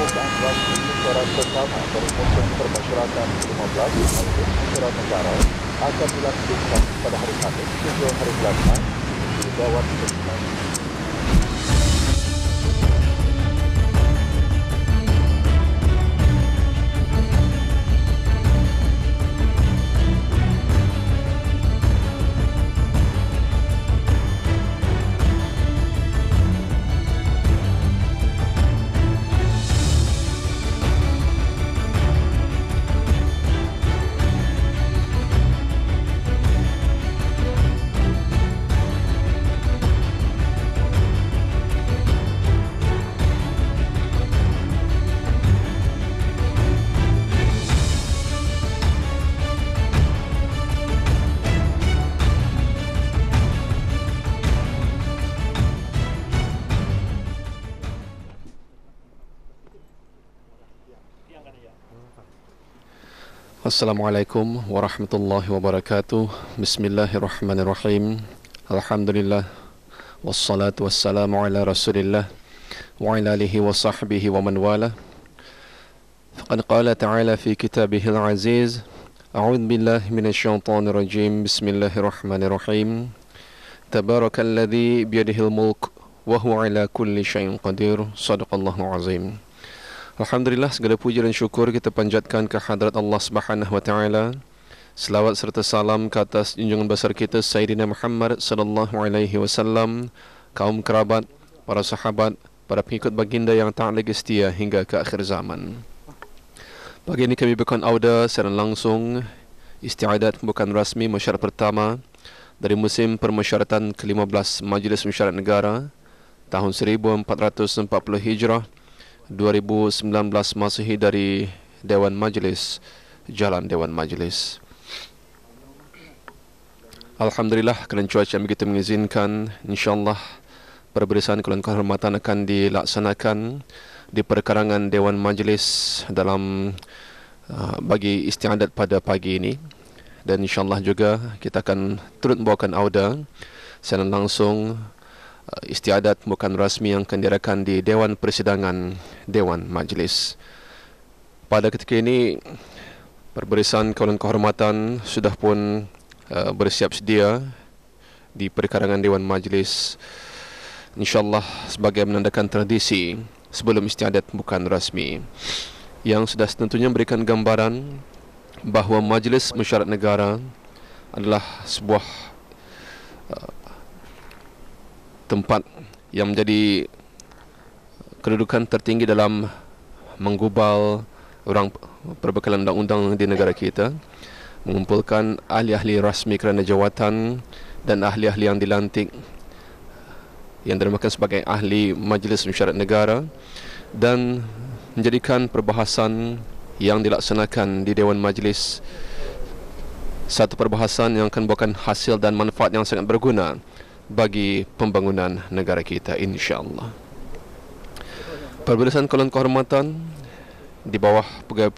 pembukaan rasmi mesyuarat pertama dari musim permasyaratan 15 Majlis Mesyuarat Negara akan dilangsungkan pada hari Khamis 7 hari bulan Mac di Dewan Persidangan. Assalamualaikum warahmatullahi wabarakatuh. Bismillahirrahmanirrahim. Alhamdulillah. Wassalatu wassalamu ala rasulillah wa ala alihi wa sahbihi wa man wala. Faqad qala ta'ala fi kitabihil aziz. A'udhu billahi minasyaitanir rajim. Bismillahirrahmanirrahim. Tabarakalladzi biyadihil mulk wa huwa ala kulli syai'in qadir. Shadaqallahu azim. Alhamdulillah, segala puji dan syukur kita panjatkan ke hadrat Allah Subhanahu wa taala. Selawat serta salam ke atas junjungan besar kita Sayyidina Muhammad sallallahu alaihi wasallam, kaum kerabat, para sahabat, para pengikut baginda yang taat lagi setia hingga ke akhir zaman. Pagi ini kami berkumpul auda secara langsung istiadat pembukaan rasmi mesyuarat pertama dari musim permesyaratan ke-15 Majlis Mesyuarat Negara tahun 1440 Hijrah 2019 Masihi dari Dewan Majlis, Jalan Dewan Majlis. Alhamdulillah, kerana cuaca yang begitu mengizinkan, insyaAllah perbarisan Keluhan Kehormatan akan dilaksanakan di perkarangan Dewan Majlis dalam bagi istiadat pada pagi ini. Dan insyaAllah juga kita akan turut membawakan auda secara langsung istiadat bukan rasmi yang akan diadakan di Dewan Persidangan Dewan Majlis. Pada ketika ini perbarisan Kawalan Kehormatan sudah pun bersiap sedia di perkarangan Dewan Majlis, insyaAllah sebagai menandakan tradisi sebelum istiadat bukan rasmi yang sudah tentunya memberikan gambaran bahawa Majlis Mesyuarat Negara adalah sebuah tempat yang menjadi kedudukan tertinggi dalam menggubal orang perbekalan undang-undang di negara kita, mengumpulkan ahli-ahli rasmi kerana jawatan dan ahli-ahli yang dilantik yang dinamakan sebagai ahli Majlis Mesyuarat Negara, dan menjadikan perbahasan yang dilaksanakan di Dewan Majlis satu perbahasan yang akan membawakan hasil dan manfaat yang sangat berguna bagi pembangunan negara kita, insya-Allah. Perbarisan Kawalan Kehormatan di bawah pegawai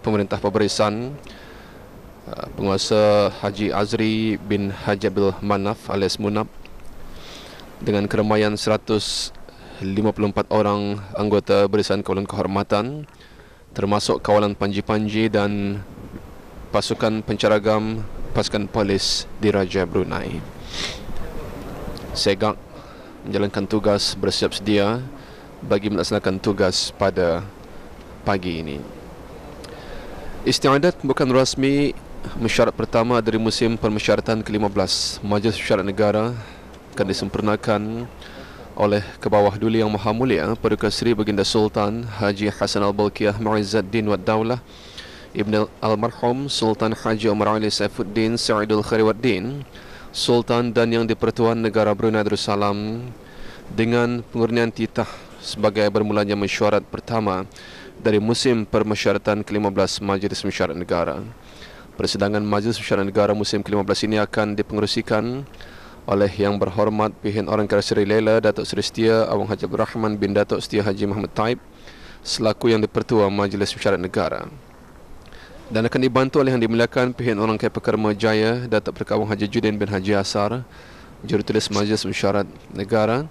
pemerintah perbarisan Penguasa Haji Azri bin Haji Abdul Manaf alias Munab dengan keramaian 154 orang anggota Barisan Kawalan Kehormatan, termasuk kawalan panji-panji dan pasukan penceragam pasukan polis di Raja Brunei. Segak menjalankan tugas, bersiap sedia bagi melaksanakan tugas pada pagi ini. Istiadat bukan rasmi mesyuarat pertama dari musim permesyaratan ke-15 Majlis Mesyuarat Negara akan disempurnakan oleh Kebawah Duli Yang Maha Mulia Paduka Seri Baginda Sultan Haji Hasan Al-Balqiyah Mu'izzuddin Wad Daulah Ibn Almarhum Sultan Haji Umar Ali Saifuddin Sa'idul Khairuddin Sultan dan Yang di-Pertuan Negara Brunei Darussalam, dengan pengurnian titah sebagai bermulanya mesyuarat pertama dari musim permesyaratan ke-15 Majlis Mesyuarat Negara. Persidangan Majlis Mesyuarat Negara musim ke-15 ini akan dipengerusikan oleh Yang Berhormat Pihin Orang Kera Seri Lela Datuk Seri Setia Awang Haji Abdul Rahman bin Datuk Setia Haji Muhammad Taib selaku Yang di-Pertua Majlis Mesyuarat Negara, dan akan dibantu oleh Yang Dimuliakan Pihin Orang Kaya Pekerma Jaya Datuk Perkawang Haji Judin bin Haji Asar Jurutulis Majlis Mesyuarat Negara,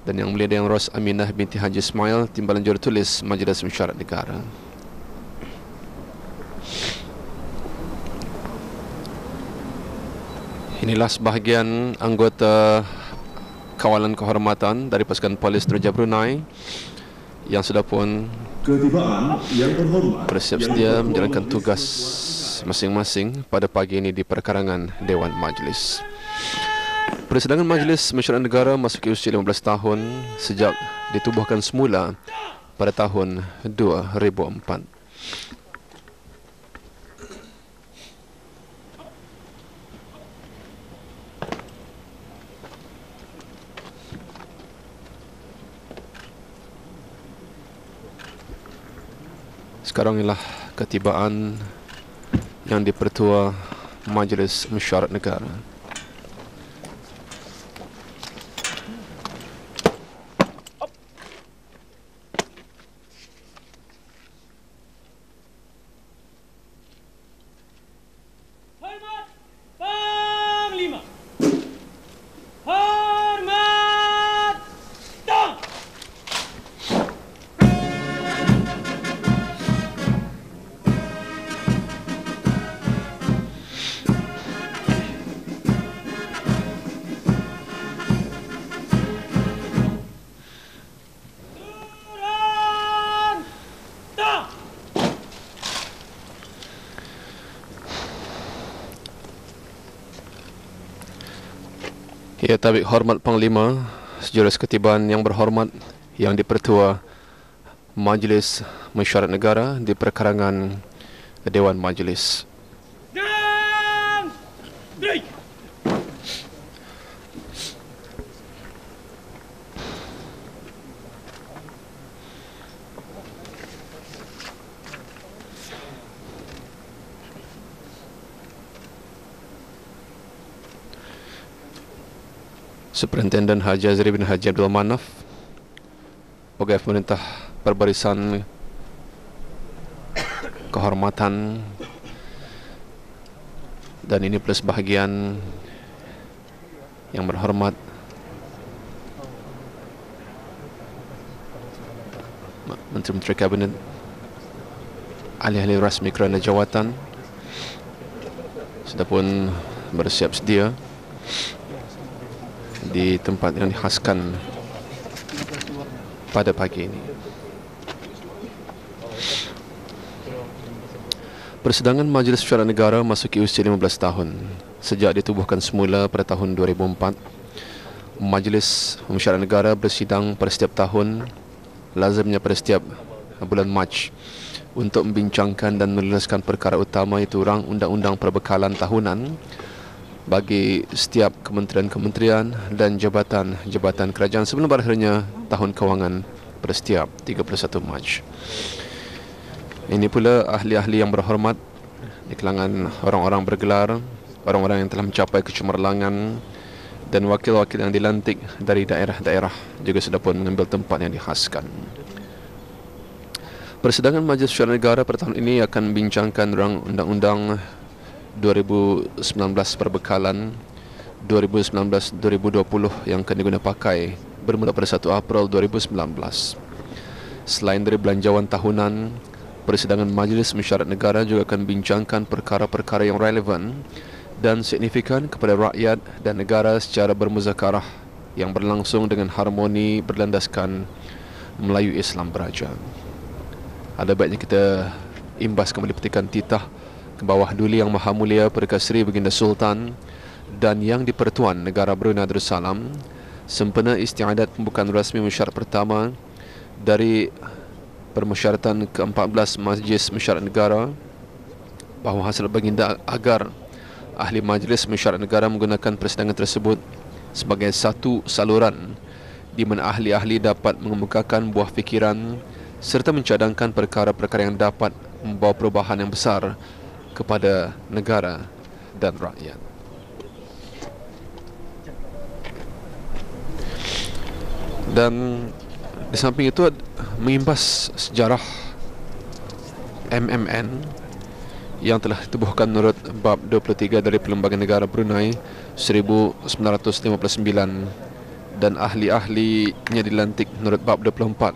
dan Yang Mulia Dayang Ros Aminah binti Haji Ismail, Timbalan Jurutulis Majlis Mesyuarat Negara. Inilah sebahagian anggota kawalan kehormatan dari pasukan polis Teruja Brunei yang sudah pun bersiap sedia menjalankan tugas masing-masing pada pagi ini di perkarangan Dewan Majlis. Persidangan Majlis Mesyuarat Negara masuki usia 15 tahun sejak ditubuhkan semula pada tahun 2004. Sekarang inilah ketibaan yang di-Pertua Majlis Mesyuarat Negara. Hormat Panglima. Hormat Tang. Ya, tabik hormat Panglima, sejurus ketibaan yang berhormat yang di-Pertua Majlis Mesyuarat Negara di perkarangan Dewan Majlis. Dan break. Superintenden Haji Azri bin Haji Abdul Manaf, Pegawai Pemerintah Perbarisan Kehormatan, dan ini plus bahagian yang berhormat Menteri-Menteri Kabinet, ahli-ahli rasmi kerana jawatan sudah pun bersiap sedia di tempat yang dihaskan pada pagi ini. Persidangan Majlis Mesyuarat Negara masuki usia 15 tahun sejak ditubuhkan semula pada tahun 2004. Majlis Mesyuarat Negara bersidang pada setiap tahun, lazimnya pada setiap bulan Mac, untuk membincangkan dan meluluskan perkara utama, iaitu rang undang-undang perbekalan tahunan bagi setiap kementerian-kementerian dan jabatan-jabatan kerajaan sebelum berakhirnya tahun kewangan pada setiap 31 Mac. Ini pula ahli-ahli yang berhormat di kalangan orang-orang bergelar, orang-orang yang telah mencapai kecemerlangan, dan wakil-wakil yang dilantik dari daerah-daerah juga sudah pun mengambil tempat yang dihaskan. Persidangan Majlis Mesyuarat Negara pada tahun ini akan membincangkan rang undang-undang 2019 perbekalan 2019-2020 yang akan digunakan pakai bermula pada 1 April 2019. Selain dari belanjawan tahunan, persidangan Majlis Mesyuarat Negara juga akan membincangkan perkara-perkara yang relevan dan signifikan kepada rakyat dan negara secara bermuzakarah yang berlangsung dengan harmoni berlandaskan Melayu Islam Beraja. Ada baiknya kita imbas kembali petikan titah ke bawah Duli Yang Maha Mulia Perdana Seri Baginda Sultan dan Yang di-Pertuan Negara Brunei Darussalam sempena istiadat pembukaan rasmi mesyuarat pertama dari permesyaratan ke-14 Majlis Mesyuarat Negara, bahawa hasil baginda agar ahli Majlis Mesyuarat Negara menggunakan persidangan tersebut sebagai satu saluran di mana ahli-ahli dapat mengemukakan buah fikiran serta mencadangkan perkara-perkara yang dapat membawa perubahan yang besar kepada negara dan rakyat. Dan di samping itu mengimbas sejarah MMN yang telah ditubuhkan menurut bab 23 dari Perlembagaan Negara Brunei 1959 dan ahli-ahlinya dilantik menurut bab 24.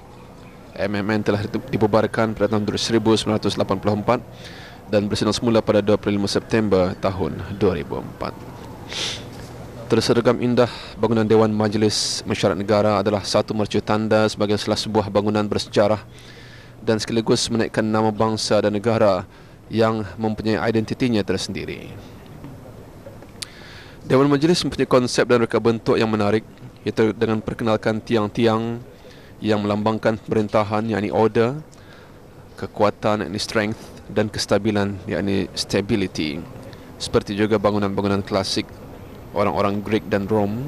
MMN telah dibubarkan pada tahun 1984 dan bersinar semula pada 25 September tahun 2004. Terseragam indah bangunan Dewan Majlis Mesyuarat Negara adalah satu mercu tanda sebagai salah sebuah bangunan bersejarah dan sekaligus menaikkan nama bangsa dan negara yang mempunyai identitinya tersendiri. Dewan Majlis mempunyai konsep dan reka bentuk yang menarik, iaitu dengan perkenalkan tiang-tiang yang melambangkan pemerintahan, yakni order, kekuatan, yakni strength, dan kestabilan, yakni stability. Seperti juga bangunan-bangunan klasik orang-orang Greek dan Rom.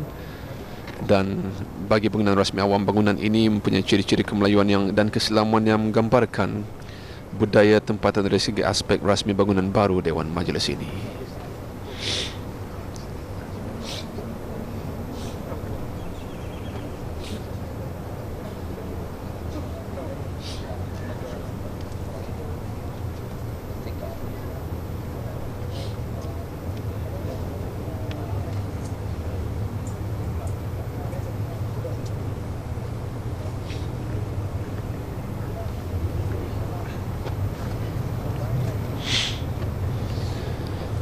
Dan bagi bangunan rasmi awam, bangunan ini mempunyai ciri-ciri kemelayuan dan keislaman yang menggambarkan budaya tempatan dari segi aspek rasmi bangunan baru Dewan Majlis ini.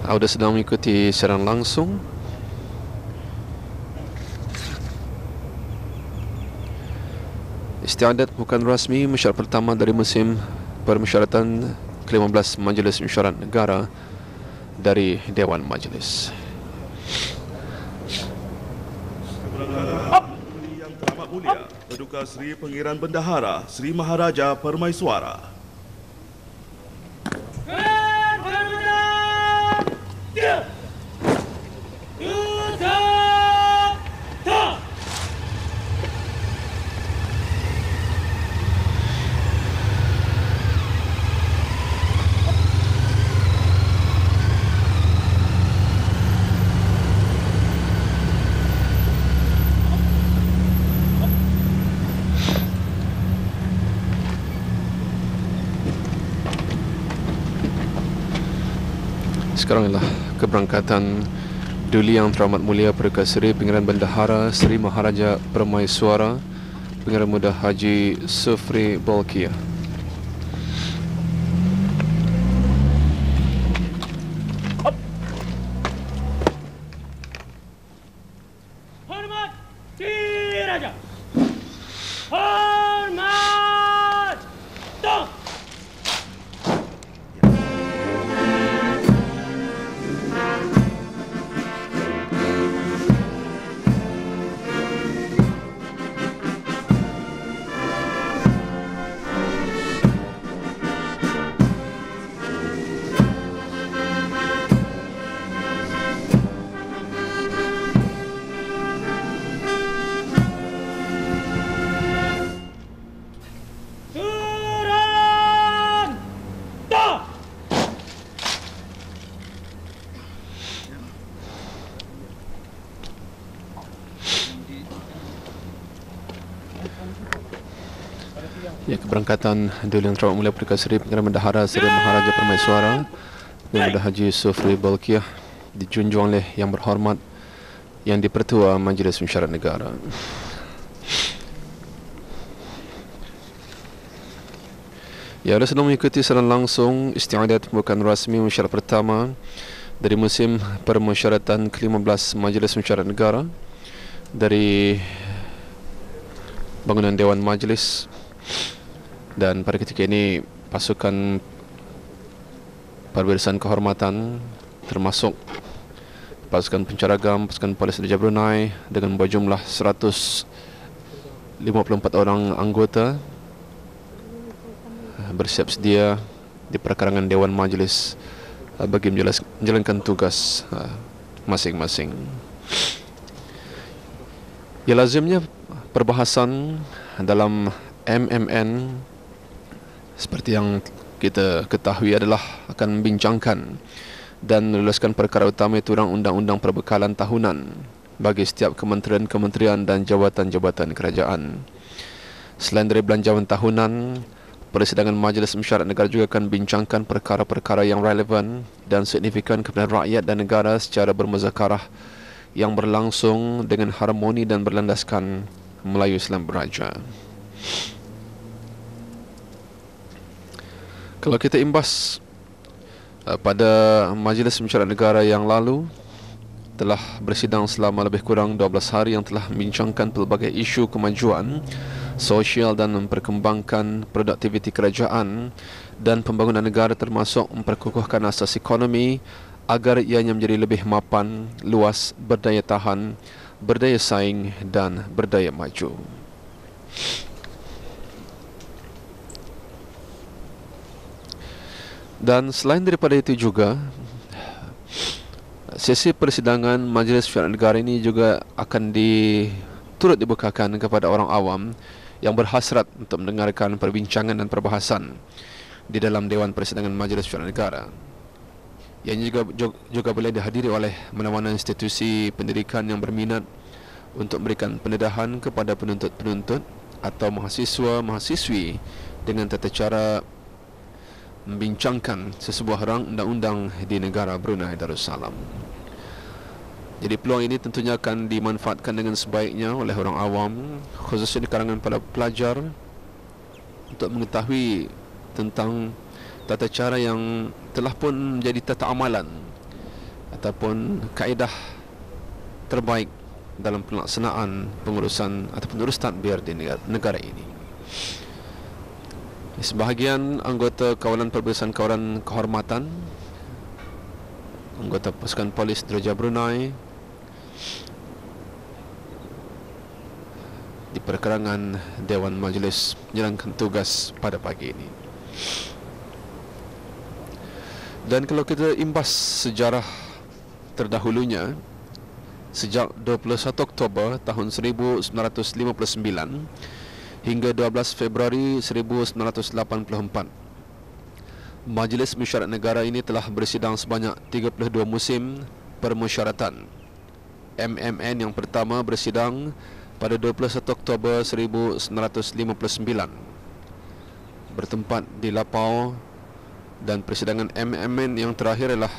Anda sedang mengikuti siaran langsung istiadat bukan rasmi mesyuarat pertama dari musim permesyuaratan ke-15 Majlis Mesyuarat Negara dari Dewan Majlis. Yang teramat mulia, Paduka Sri Pengiran Bendahara Sri Maharaja Permaiswara. Sekarang ialah keberangkatan Duli Yang Teramat Mulia Paduka Seri Pengiran Bendahara Sri Maharaja Permaiswara Pengiran Muda Haji Sufri Bolkiah. Hormat Diraja. Hormat Tong. Ya, keberangkatan Duli Yang Teramat Mulia Paduka Seri Pengiran Bendahara Sri Maharaja Permaiswara Pengiran Muda Haji Sufri Bolkiah dijunjung oleh Yang Berhormat Yang Dipertua Majlis Mesyuarat Negara. Ya, anda sedang mengikuti siaran langsung istiadat pembukaan rasmi mesyuarat pertama dari musim permesyuaratan ke-15 Majlis Mesyuarat Negara dari bangunan Dewan Majlis. Dan pada ketika ini pasukan perbarisan kehormatan termasuk pasukan penceragam, pasukan polis Raja Brunei dengan berjumlah 154 orang anggota bersiap sedia di perkarangan Dewan Majlis bagi menjalankan tugas masing-masing. Ya, lazimnya perbahasan dalam MMN seperti yang kita ketahui adalah akan membincangkan dan meluluskan perkara utama, itu undang-undang perbekalan tahunan bagi setiap kementerian-kementerian dan jabatan-jabatan kerajaan. Selain dari belanjawan tahunan, persidangan Majlis Mesyuarat Negara juga akan bincangkan perkara-perkara yang relevan dan signifikan kepada rakyat dan negara secara bermuzakarah yang berlangsung dengan harmoni dan berlandaskan Melayu Islam Beraja. Kalau kita imbas pada Majlis Mesyuarat Negara yang lalu telah bersidang selama lebih kurang 12 hari yang telah membincangkan pelbagai isu kemajuan sosial dan memperkembangkan produktiviti kerajaan dan pembangunan negara, termasuk memperkukuhkan asas ekonomi agar ianya menjadi lebih mapan, luas, berdaya tahan, berdaya saing dan berdaya maju. Dan selain daripada itu juga, sesi persidangan Majlis Mesyuarat Negara ini juga akan turut dibukakan kepada orang awam yang berhasrat untuk mendengarkan perbincangan dan perbahasan di dalam Dewan Persidangan Majlis Mesyuarat Negara. Yang juga boleh dihadiri oleh mana-mana institusi pendidikan yang berminat untuk memberikan pendedahan kepada penuntut-penuntut atau mahasiswa-mahasiswi dengan tata cara membincangkan sesebuah rang undang-undang di negara Brunei Darussalam. Jadi peluang ini tentunya akan dimanfaatkan dengan sebaiknya oleh orang awam, khususnya di kalangan para pelajar, untuk mengetahui tentang tata cara yang telah pun menjadi tata amalan ataupun kaedah terbaik dalam pelaksanaan pengurusan ataupun urus tadbir di negara ini. Sebahagian anggota kawalan perbarisan kawalan kehormatan, anggota pasukan polis Diraja Brunei di perkerangan Dewan Majlis menjalankan tugas pada pagi ini. Dan kalau kita imbas sejarah terdahulunya, sejak 21 Oktober tahun 1959 hingga 12 Februari 1984, Majlis Mesyuarat Negara ini telah bersidang sebanyak 32 musim permusyaratan. MMN yang pertama bersidang pada 21 Oktober 1959, bertempat di Lapau, dan persidangan MMN yang terakhir adalah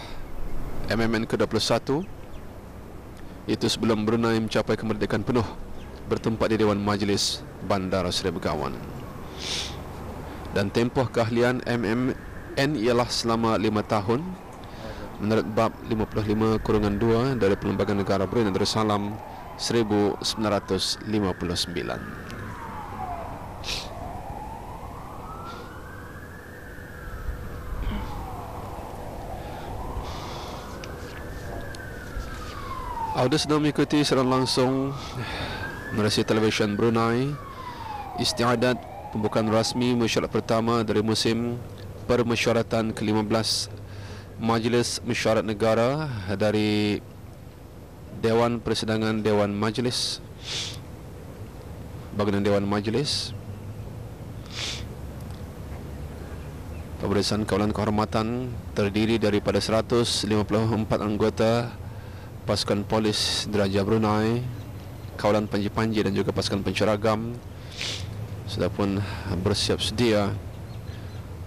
MMN ke-21, itu sebelum Brunei mencapai kemerdekaan penuh, bertempat di Dewan Majlis Bandar Seri Begawan. Dan tempoh keahlian MMN ialah selama 5 tahun menurut bab 55/2 dari Perlembagaan Negara Brunei Darussalam 1959. Anda sedang mengikuti secara langsung melalui televisyen Brunei istiadat pembukaan rasmi mesyuarat pertama dari musim permesyuaratan ke-15 Majlis Mesyuarat Negara dari Dewan Persidangan Dewan Majlis, Baginda Dewan Majlis, Pembarisan Kawalan Kehormatan terdiri daripada 154 anggota pasukan polis Diraja Brunei, kawalan panji-panji dan juga pasukan penceragam sudah pun bersiap sedia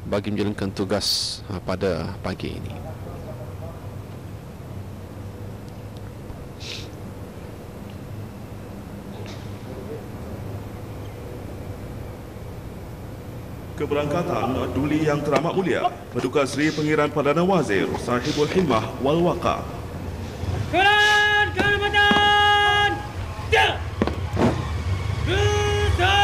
bagi menjalankan tugas pada pagi ini. Keberangkatan Duli Yang Teramat Mulia Paduka Seri Pengiran Perdana Wazir Sahibul Himmah wal Waqar. Kawalan kehormatan, ya. Bersabda.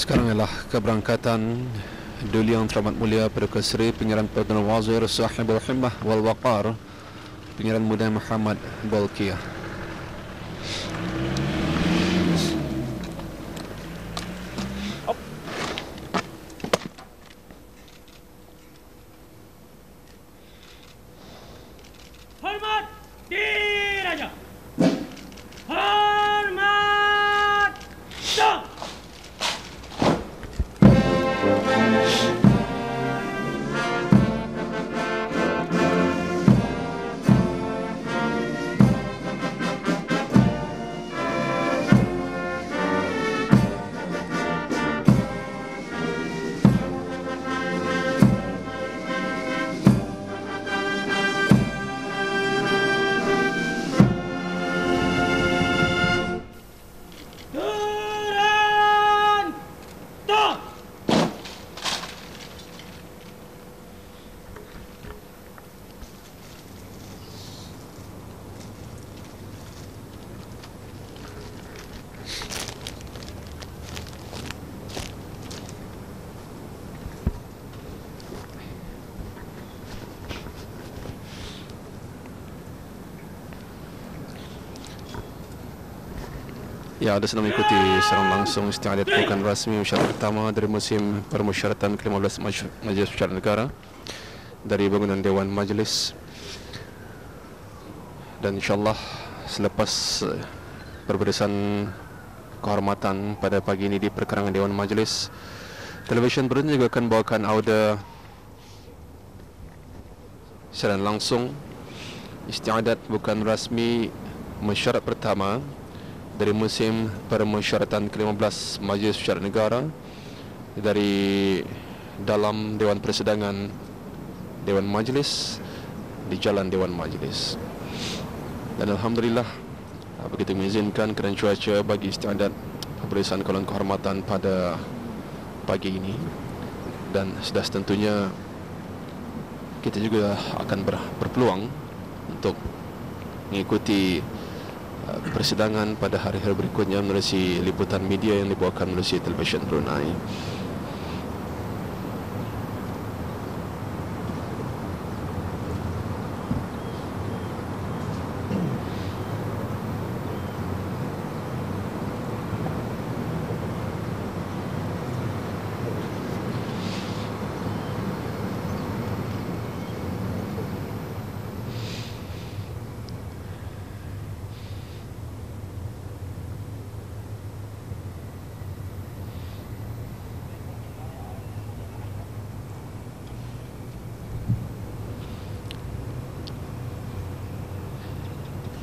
Sekarang ialah keberangkatan Duli Yang Teramat Mulia Paduka Seri Pengiran Perdana Wazir Sahibul Himmah wal Waqar Pengiran Muda Muhammad Bolkiah. Hormat Diraja. Hormat Dah. Turun. Dah. Ya, ada sedang mengikuti secara langsung istiadat bukan rasmi mesyuarat pertama dari musim permusyaratan ke-15 Majlis Mesyuarat Negara dari bangunan Dewan Majlis. Dan insyaAllah selepas perbarisan kehormatan pada pagi ini di perkarangan Dewan Majlis, televisyen berikutnya juga akan bawakan audio secara langsung istiadat bukan rasmi mesyuarat pertama dari musim permusyaratan ke-15 Majlis Mesyuarat Negara dari dalam Dewan Persidangan Dewan Majlis di Jalan Dewan Majlis. Dan alhamdulillah begitu mengizinkan kerana cuaca bagi istiadat pemberian kawalan kehormatan pada pagi ini, dan sudah tentunya kita juga akan berpeluang untuk mengikuti persidangan pada hari-hari berikutnya melalui liputan media yang dibawakan melalui televisyen Brunei.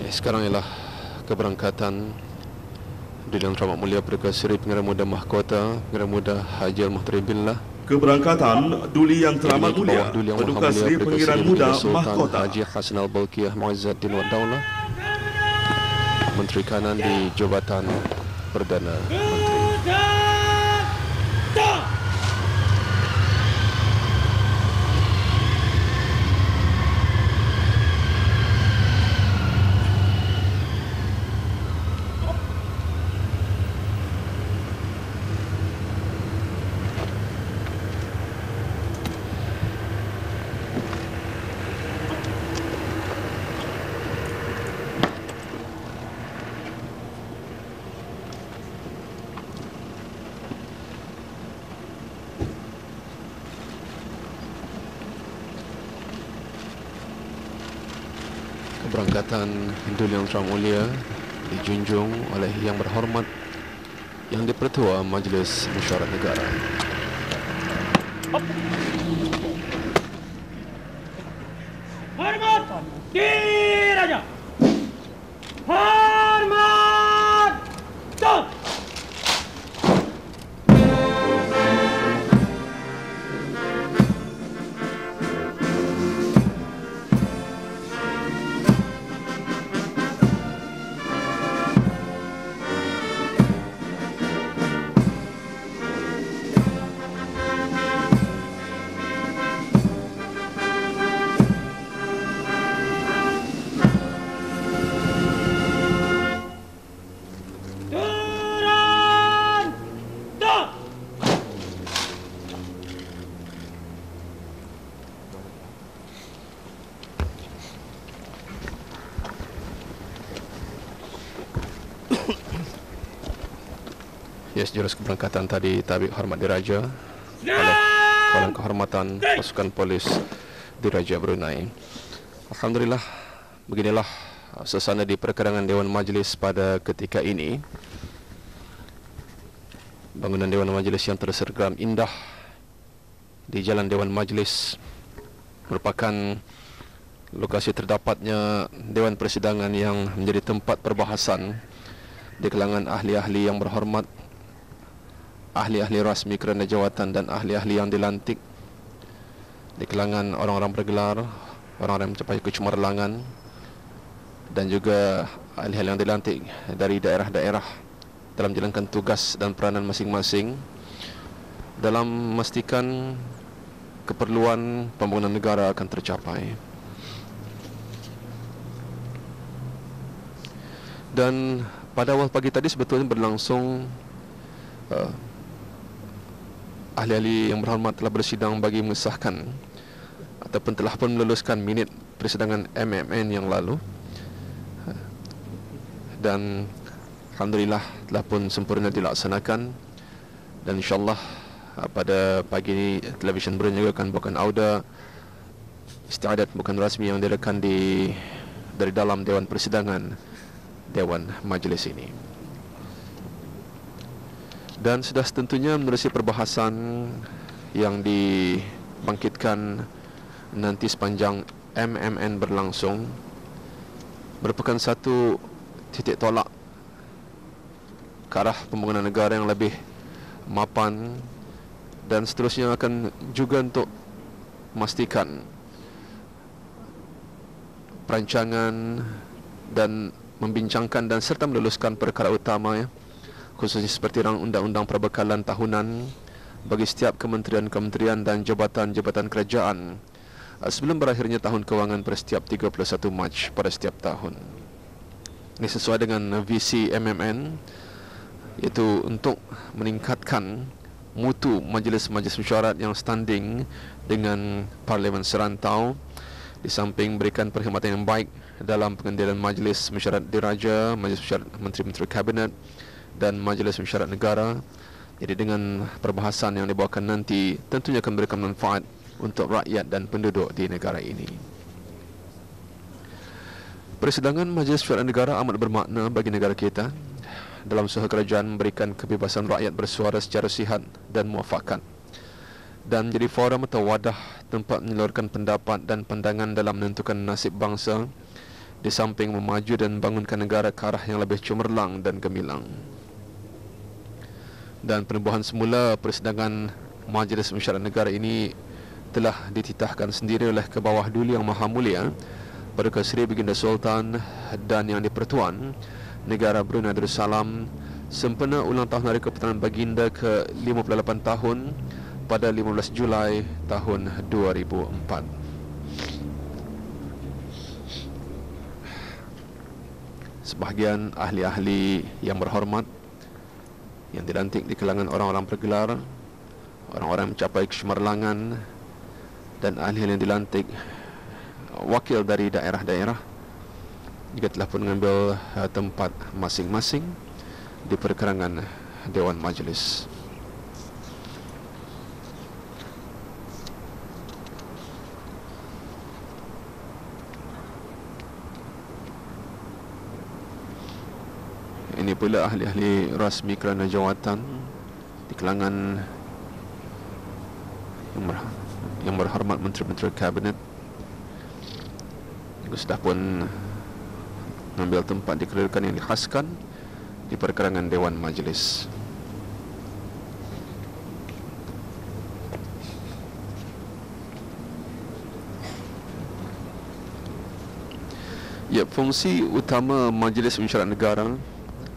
Sekarang ialah keberangkatan Duli Yang Teramat Mulia Paduka Seri Pengarah Muda Mahkota Pengarah Muda Haji Al-Muhtari Billah. Keberangkatan Duli Yang Teramat Mulia Paduka Seri Pengiran Muda Mahkota Haji Hasan Al-Bolkiah Mu'izzaddin wa Daulah, Menteri Kanan di Jabatan Perdana Menteri. Dah. Keberangkatan Duli Yang Teramat Mulia dijunjung oleh Yang Berhormat Yang Dipertua Majlis Mesyuarat Negara. Hormat Diraja. Hormat Dah. Yes, jurus keberangkatan tadi Tabib Hormat Diraja oleh Kawalan Kehormatan Pasukan Polis Diraja Brunei. Alhamdulillah, beginilah suasana di perkarangan Dewan Majlis pada ketika ini. Bangunan Dewan Majlis yang tersergam indah di Jalan Dewan Majlis merupakan lokasi terdapatnya Dewan Persidangan yang menjadi tempat perbahasan di kalangan ahli-ahli yang berhormat, ahli-ahli rasmi kerana jawatan dan ahli-ahli yang dilantik di kalangan orang-orang bergelar, orang-orang yang mencapai kecemerlangan, dan juga ahli-ahli yang dilantik dari daerah-daerah dalam menjalankan tugas dan peranan masing-masing dalam memastikan keperluan pembangunan negara akan tercapai. Dan pada awal pagi tadi sebetulnya berlangsung ahli-ahli yang berhormat telah bersidang bagi mengesahkan ataupun telah pun meluluskan minit persidangan MMN yang lalu, dan alhamdulillah telah pun sempurna dilaksanakan. Dan insyaAllah pada pagi ini televisyen Brunei juga akan bukan auda istiadat bukan rasmi yang direkan dari dalam Dewan Persidangan Dewan Majlis ini. Dan sudah tentunya menerusi perbahasan yang dibangkitkan nanti sepanjang MMN berlangsung, merupakan satu titik tolak ke arah pembangunan negara yang lebih mapan, dan seterusnya akan juga untuk memastikan perancangan dan membincangkan dan serta meluluskan perkara utama, khususnya seperti undang-undang perbekalan tahunan bagi setiap kementerian-kementerian dan jabatan-jabatan kerajaan sebelum berakhirnya tahun kewangan pada setiap 31 Mac pada setiap tahun. Ini sesuai dengan visi MMN, iaitu untuk meningkatkan mutu majlis-majlis mesyuarat yang standing dengan Parlimen serantau, di samping berikan perkhidmatan yang baik dalam pengendalian majlis mesyuarat diraja, majlis mesyuarat menteri-menteri kabinet dan majlis mesyuarat negara. Jadi dengan perbahasan yang dibawakan nanti tentunya akan memberikan manfaat untuk rakyat dan penduduk di negara ini. Persidangan majlis mesyuarat negara amat bermakna bagi negara kita dalam usaha kerajaan memberikan kebebasan rakyat bersuara secara sihat dan muafakat, dan menjadi forum atau wadah tempat menyalurkan pendapat dan pandangan dalam menentukan nasib bangsa, di samping memaju dan membangunkan negara ke arah yang lebih cemerlang dan gemilang. Dan penubuhan semula persidangan Majlis Mesyuarat Negara ini telah dititahkan sendiri oleh ke bawah Duli Yang Maha Mulia Paduka Seri Baginda Sultan dan Yang di-Pertuan Negara Brunei Darussalam sempena ulang tahun Hari Kepertuanan Baginda ke-58 tahun pada 15 Julai tahun 2004. Sebahagian ahli-ahli yang berhormat yang dilantik di kalangan orang-orang bergelar, orang-orang mencapai kecemerlangan, dan ahli-ahli yang dilantik wakil dari daerah-daerah juga telah pun mengambil tempat masing-masing di perkarangan Dewan Majlis. Ini pula ahli-ahli rasmi kerana jawatan di kalangan yang berhormat menteri-menteri kabinet juga sudah pun mengambil tempat di kedudukan yang dikhaskan di perkarangan Dewan Majlis. Ya, fungsi utama Majlis Mesyuarat Negara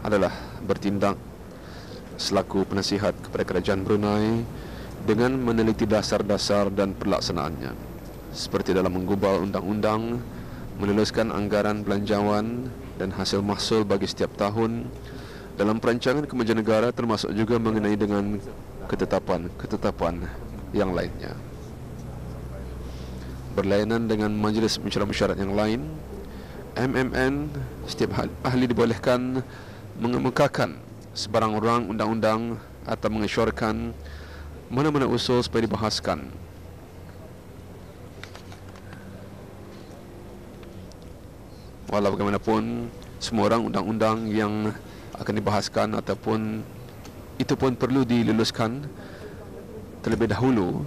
adalah bertindak selaku penasihat kepada kerajaan Brunei dengan meneliti dasar-dasar dan pelaksanaannya, seperti dalam menggubal undang-undang, meluluskan anggaran belanjawan dan hasil mahsul bagi setiap tahun, dalam perancangan kemajuan negara, termasuk juga mengenai dengan ketetapan yang lainnya. Berlainan dengan majlis mesyuarat yang lain, MMN, setiap ahli dibolehkan mengemukakan sebarang orang undang-undang atau mengesyorkan mana-mana usul supaya dibahaskan. Walau bagaimanapun, semua orang undang-undang yang akan dibahaskan ataupun itu pun perlu diluluskan terlebih dahulu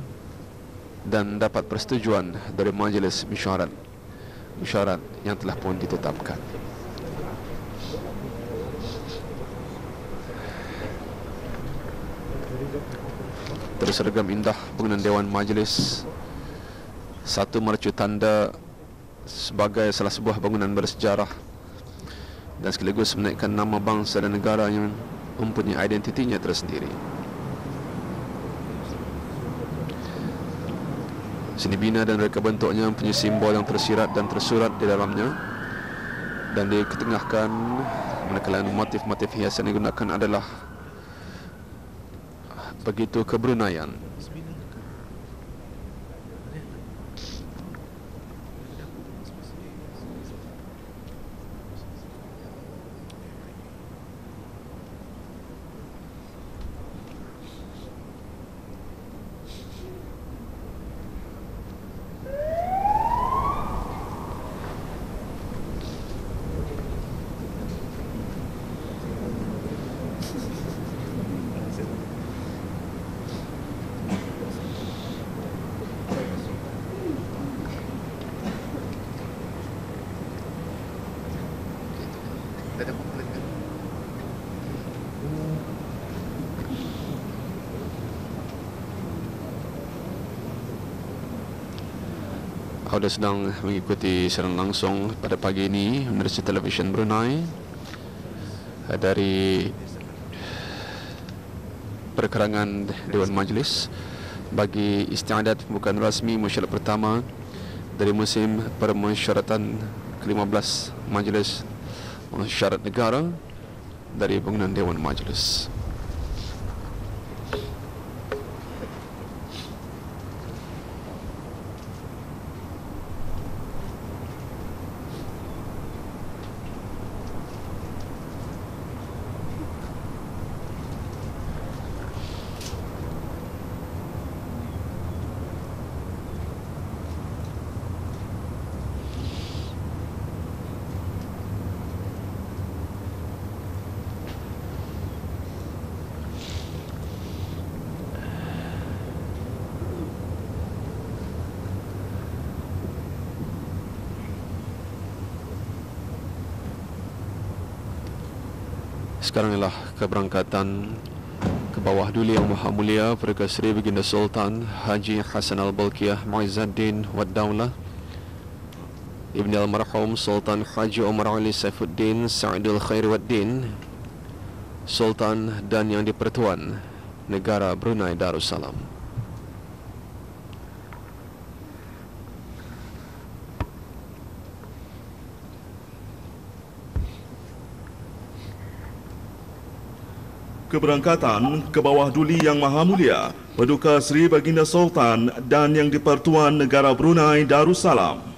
dan dapat persetujuan dari majlis mesyuarat yang telah pun ditetapkan. Terseragam indah bangunan Dewan Majlis, satu mercu tanda sebagai salah sebuah bangunan bersejarah dan sekaligus menaikkan nama bangsa dan negara yang mempunyai identitinya tersendiri. Seni bina dan reka bentuknya mempunyai simbol yang tersirat dan tersurat di dalamnya, dan diketengahkan manakala motif-motif hiasan yang digunakan adalah begitu kebrunaian. Anda sedang mengikuti siaran langsung pada pagi ini menerusi televisyen Brunei dari perkerangan Dewan Majlis bagi istiadat pembukaan rasmi mesyuarat pertama dari musim permesyuaratan ke-15 Majlis Mesyuarat Negara dari bangunan Dewan Majlis. Sekarang ialah keberangkatan ke bawah duli Yang Maha Mulia Perdana Seri Baginda Sultan Haji Hassan Al-Bolkiah Muizzuddin Wad Daulah Ibni Al-Marhum Sultan Haji Omar Ali Saifuddin Sa'idul Khair Waddin, Sultan dan Yang di-Pertuan Negara Brunei Darussalam. Keberangkatan ke bawah duli Yang Maha Mulia Paduka Seri Baginda Sultan dan Yang di-Pertuan Negara Brunei Darussalam.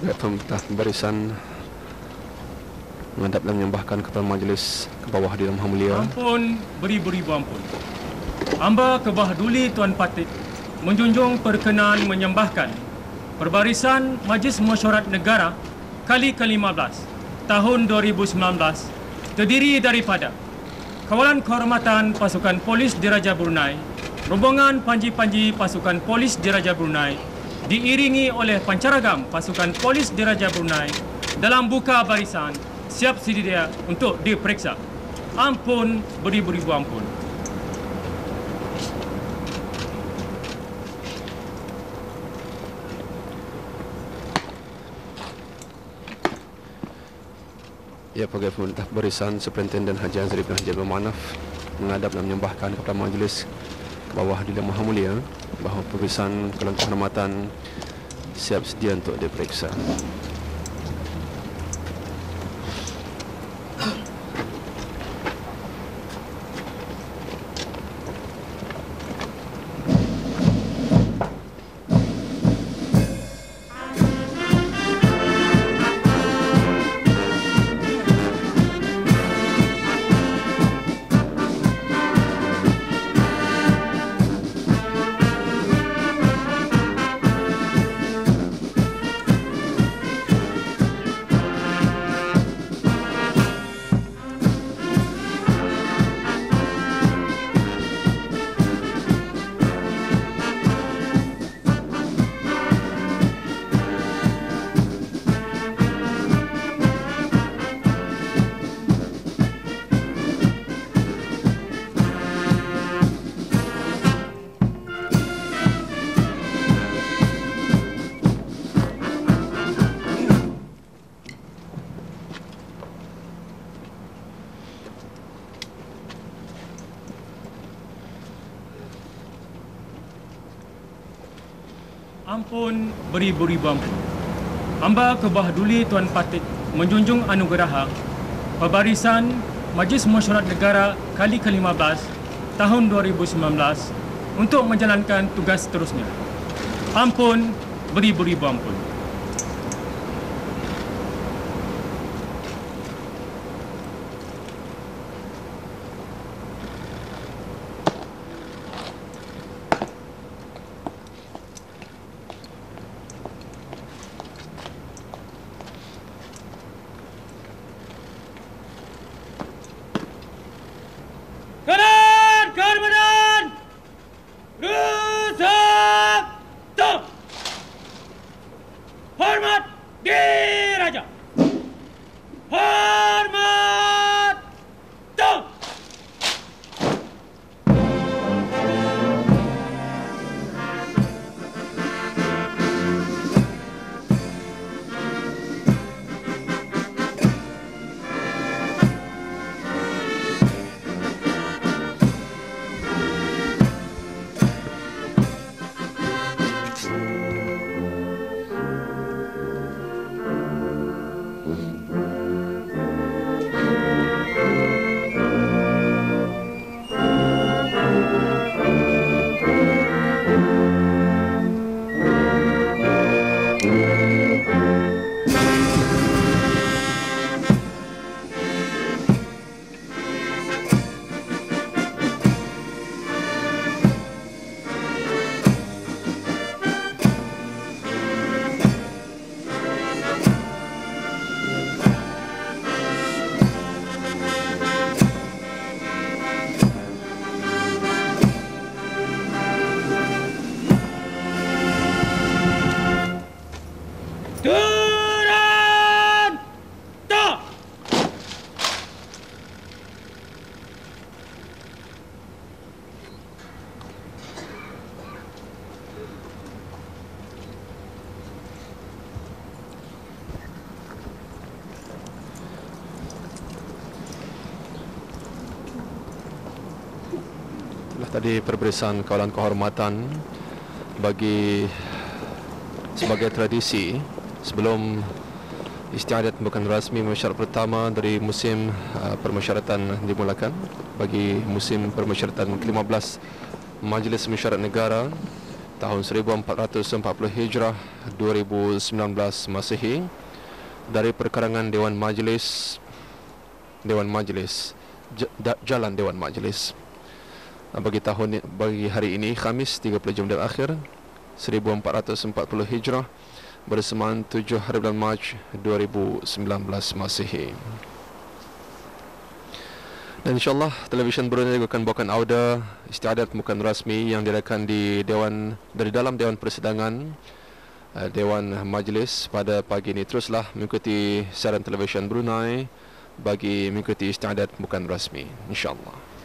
Pegawai pemerintah barisan menghadap dan menyembahkan kepada majlis ke bawah di dalam mulia. Ampun, beribu-ribu ampun. Hamba kebahaduli Tuan Patih menjunjung perkenaan menyembahkan Perbarisan Majlis Mesyuarat Negara kali ke-15 tahun 2019 terdiri daripada Kawalan Kehormatan Pasukan Polis Diraja Brunei, rombongan panji-panji Pasukan Polis Diraja Brunei diiringi oleh pancaragam Pasukan Polis Diraja Brunei dalam buka barisan siap sedia untuk diperiksa. Ampun, beribu-ribu ampun. Ya, Pegawai Pemerintah Barisan Superintenden Haji Azri bin Haji Abdul Manaf menghadap dan menyembahkan kepada majlis ke bawah di dalam mulia bahawa Perbarisan Kawalan Kehormatan siap sedia untuk diperiksa. Ampun, beribu-ribu ampun. Hamba kebahaduli Tuan Patih menjunjung anugeraha Perbarisan Majlis Mesyuarat Negara kali ke-15 tahun 2019 untuk menjalankan tugas seterusnya. Ampun, beribu-ribu ampun. Kanan, kehormatan, rusak, top. Hormat diraja. Hormat, top. Turun, top. Itulah tadi Perbarisan Kawalan Kehormatan sebagai tradisi sebelum istiadat pembukaan rasmi mesyuarat pertama dari musim permesyuaratan dimulakan bagi musim permesyuaratan ke-15 Majlis Mesyuarat Negara tahun 1440 Hijrah 2019 Masihi dari perkarangan Dewan Majlis Jalan Dewan Majlis bagi hari ini Khamis 30 Jumadil Akhir 1440 Hijrah bersamaan 7 hari bulan Mac 2019 Masihi. Dan insyaAllah televisyen Brunei juga akan bawakan auda istiadat pembukaan rasmi yang diadakan dari dalam Dewan Persidangan Dewan Majlis pada pagi ini. Teruslah mengikuti siaran televisyen Brunei bagi mengikuti istiadat pembukaan rasmi, insyaAllah.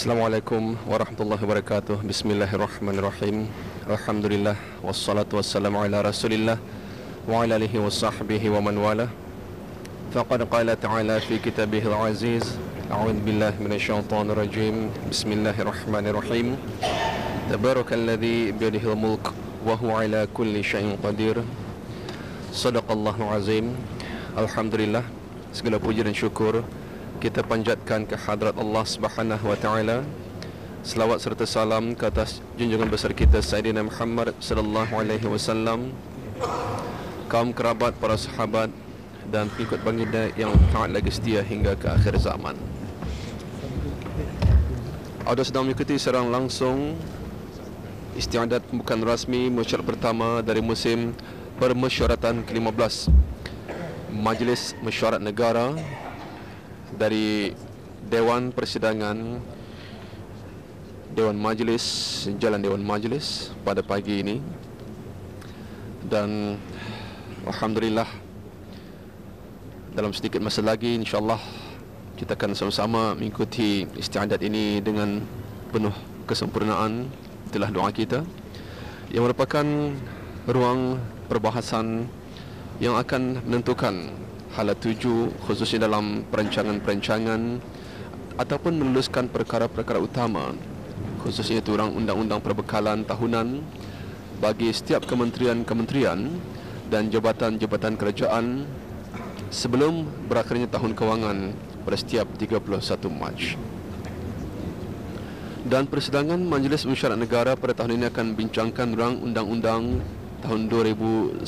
Assalamualaikum warahmatullahi wabarakatuh. Bismillahirrahmanirrahim. Alhamdulillah wassalatu wassalamu ala Rasulillah wa ala alihi wa sahbihi wa man wala. Faqad qala ta'ala fi kitabihil aziz. A'udzu billahi minasyaitonir rajim. Bismillahirrahmanirrahim. Tabarakalladzi biyadihil mulk wa huwa ala kulli syai'in qadir. Shadaqallahu azim. Alhamdulillah, segala puji dan syukur kita panjatkan ke hadrat Allah Subhanahu wa taala. Selawat serta salam ke atas junjungan besar kita Sayyidina Muhammad sallallahu alaihi wasallam, kaum kerabat, para sahabat dan pengikut baginda yang taat lagi setia hingga ke akhir zaman. Anda sedang mengikuti secara langsung istiadat pembukaan rasmi mesyuarat pertama dari musim permesyuaratan ke-15 Majlis Mesyuarat Negara dari Dewan Persidangan Dewan Majlis Jalan Dewan Majlis pada pagi ini. Dan alhamdulillah, dalam sedikit masa lagi insyaAllah kita akan sama-sama mengikuti istiadat ini dengan penuh kesempurnaan. Itulah doa kita yang merupakan ruang perbahasan yang akan menentukan hala tuju, khususnya dalam perancangan-perancangan ataupun meluluskan perkara-perkara utama, khususnya itu undang-undang perbekalan tahunan bagi setiap kementerian-kementerian dan jabatan-jabatan kerajaan sebelum berakhirnya tahun kewangan pada setiap 31 Mac. Dan persidangan Majlis Mesyuarat Negara pada tahun ini akan bincangkan undang-undang tahun 2019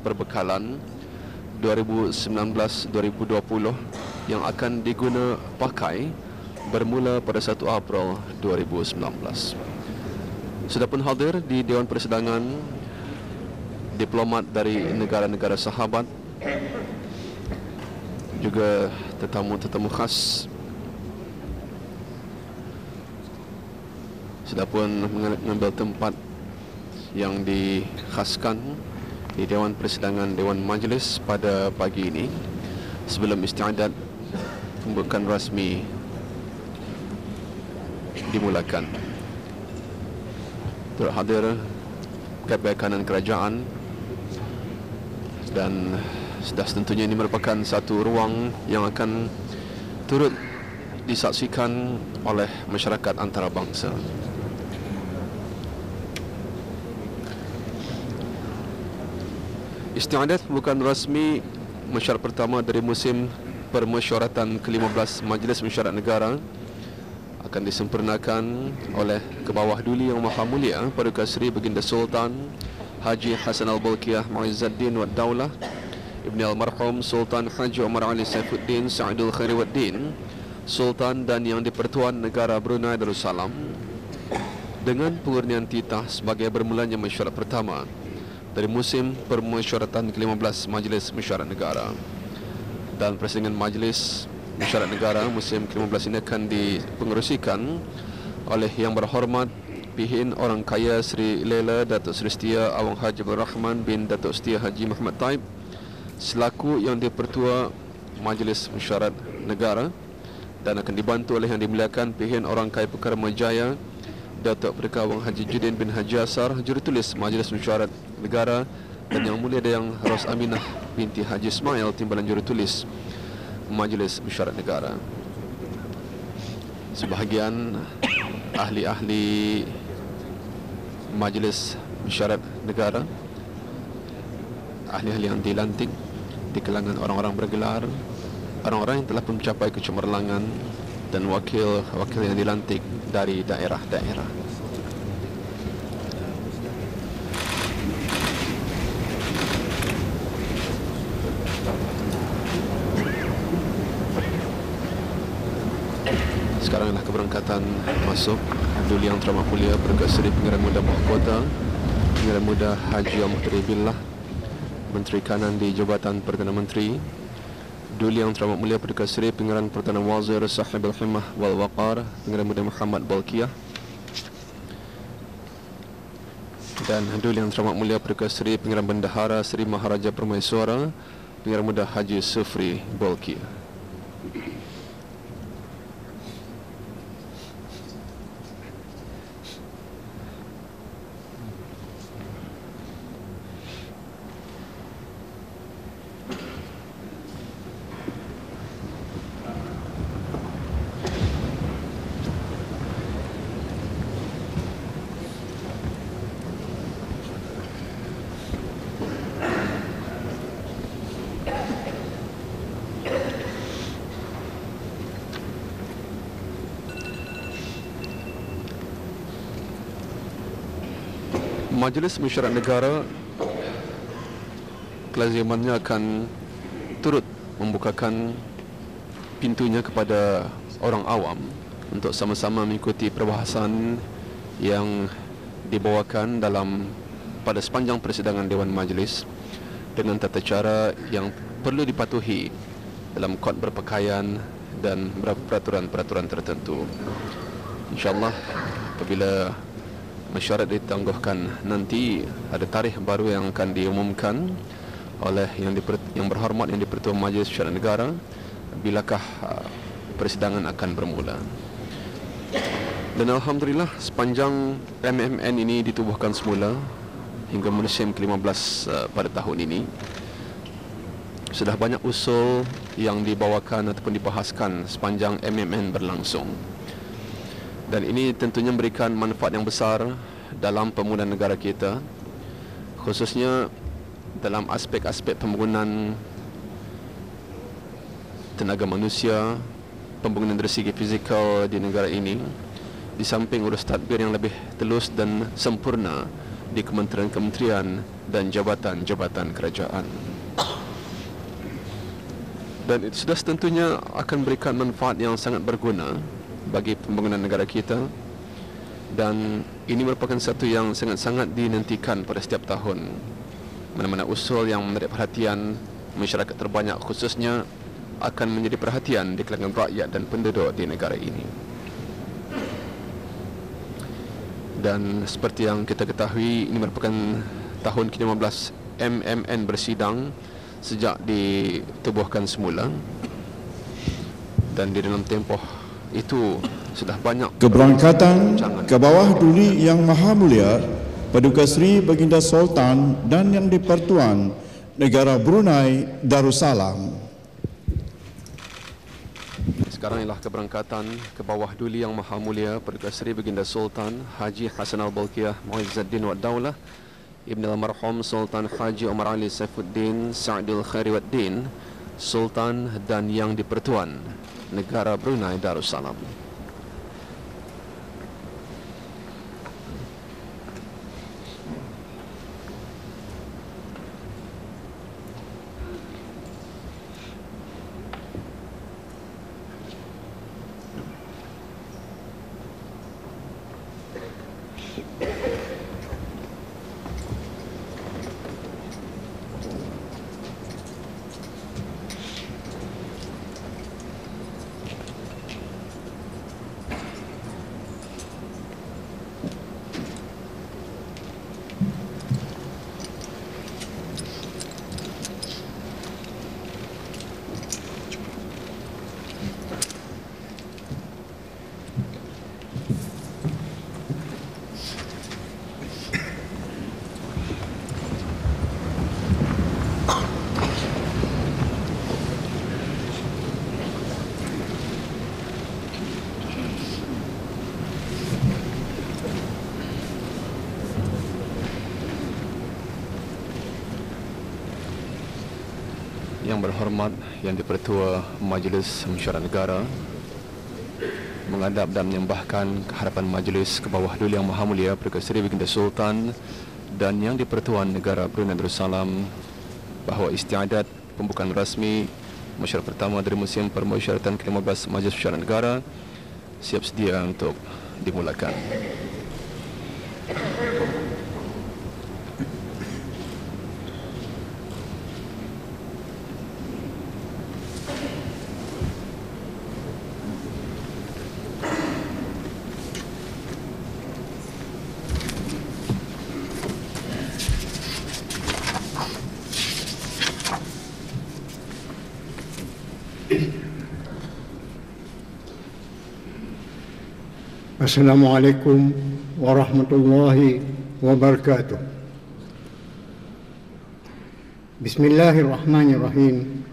perbekalan 2019-2020 yang akan diguna pakai bermula pada 1 April 2019. Sudah pun hadir di Dewan Persidangan diplomat dari negara-negara sahabat, juga tetamu-tetamu khas. Sudah pun mengambil tempat yang dikhaskan di Dewan Persidangan Dewan Majlis pada pagi ini sebelum istiadat pembukaan rasmi dimulakan. Turut hadir Kabinet Kanan Kerajaan, dan sudah tentunya ini merupakan satu ruang yang akan turut disaksikan oleh masyarakat antarabangsa. Istiadat pembukaan rasmi mesyuarat pertama dari musim permesyuaratan ke-15 Majlis Mesyuarat Negara akan disempurnakan oleh Kebawah Duli Yang Maha Mulia Paduka Seri Baginda Sultan Haji Hasan Al-Bolkiah Muizzuddin Wad Daulah Ibni Almarhum Sultan Haji Omar Ali Saifuddin Sa'idul Khairi Waddin, Sultan dan Yang di-Pertuan Negara Brunei Darussalam, dengan pengurnian titah sebagai bermulanya mesyuarat pertama dari musim permesyuaratan ke-15 Majlis Mesyuarat Negara. Dan persidangan Majlis Mesyuarat Negara musim ke-15 ini akan dipengerusikan oleh Yang Berhormat Pihin Orang Kaya Sri Lela Datuk Seri Setia Awang Haji Abdul Rahman bin Datuk Setia Haji Muhammad Taib selaku Yang di-Pertua Majlis Mesyuarat Negara, dan akan dibantu oleh Yang Dimuliakan Pihin Orang Kaya Perkara Majaya Datuk Perika Awang Haji Judin bin Haji Asar, Jurutulis Majlis Mesyuarat Negara, dan Yang Mulia Dayang Ros Aminah binti Haji Ismail, Timbalan Jurutulis Majlis Mesyuarat Negara. Sebahagian ahli-ahli Majlis Mesyuarat Negara, ahli-ahli yang dilantik di kalangan orang-orang bergelar, orang-orang yang telah mencapai kecemerlangan, dan wakil-wakil yang dilantik dari daerah-daerah. Sekarang adalah keberangkatan masuk Duli Yang Teramat Mulia Paduka Seri Pengarah Muda Mahkota Pengarah Muda Haji Al-Muhtari Billah, Menteri Kanan di Jabatan Perdana Menteri, Duli Yang Teramat Mulia Paduka Seri Pengarahan Perdana Wazir Sahib Al-Himmah wal Waqar Pengarah Muda Muhammad Bolkiah, dan Duli Yang Teramat Mulia Paduka Seri Pengarahan Bendahara Seri Maharaja Permaiswara Pengarah Muda Haji Sufri Bolkiah. Majlis Mesyuarat Negara kelazimannya akan turut membukakan pintunya kepada orang awam untuk sama-sama mengikuti perbahasan yang dibawakan pada sepanjang persidangan Dewan Majlis dengan tata cara yang perlu dipatuhi dalam kod berpakaian dan peraturan-peraturan tertentu. InsyaAllah apabila mesyuarat ditangguhkan nanti, ada tarikh baru yang akan diumumkan oleh yang berhormat Yang di-Pertua Majlis Mesyuarat Negara bilakah persidangan akan bermula. Dan Alhamdulillah sepanjang MMN ini ditubuhkan semula hingga musim ke-15 pada tahun ini, sudah banyak usul yang dibawakan ataupun dibahaskan sepanjang MMN berlangsung. Dan ini tentunya memberikan manfaat yang besar dalam pembangunan negara kita, khususnya dalam aspek-aspek pembangunan tenaga manusia, pembangunan dari segi fizikal di negara ini, di samping urus tadbir yang lebih telus dan sempurna di kementerian-kementerian dan jabatan-jabatan kerajaan. Dan itu sudah tentunya akan memberikan manfaat yang sangat berguna bagi pembangunan negara kita, dan ini merupakan satu yang sangat-sangat dinantikan pada setiap tahun. Mana-mana usul yang menarik perhatian masyarakat terbanyak khususnya akan menjadi perhatian di kalangan rakyat dan penduduk di negara ini. Dan seperti yang kita ketahui, ini merupakan tahun ke-15 MMN bersidang sejak ditubuhkan semula, dan di dalam tempoh itu sudah banyak keberangkatan ke bawah Duli Yang Maha Mulia Paduka Seri Baginda Sultan dan Yang di-Pertuan Negara Brunei Darussalam. Sekarang ialah keberangkatan ke bawah Duli Yang Maha Mulia Paduka Seri Baginda Sultan Haji Hasan Al-Bolkiah Muizzuddin Wad Daulah Ibni Almarhum Sultan Haji Omar Ali Saifuddin Sa'idul Khairi Waddin, Sultan dan Yang di-Pertuan Negara Brunei Darussalam. Yang berhormat Yang di-Pertua Majlis Mesyuarat Negara, menghadap dan menyembahkan kehadapan Majlis ke bawah Duli Yang Maha Mulia Perdana Seri Baginda Sultan dan Yang di-Pertuan Negara Brunei Darussalam bahawa istiadat pembukaan rasmi mesyuarat pertama dari musim permusyawaratan ke-15 Majlis Mesyuarat Negara siap sedia untuk dimulakan. Assalamualaikum warahmatullahi wabarakatuh. Bismillahirrahmanirrahim.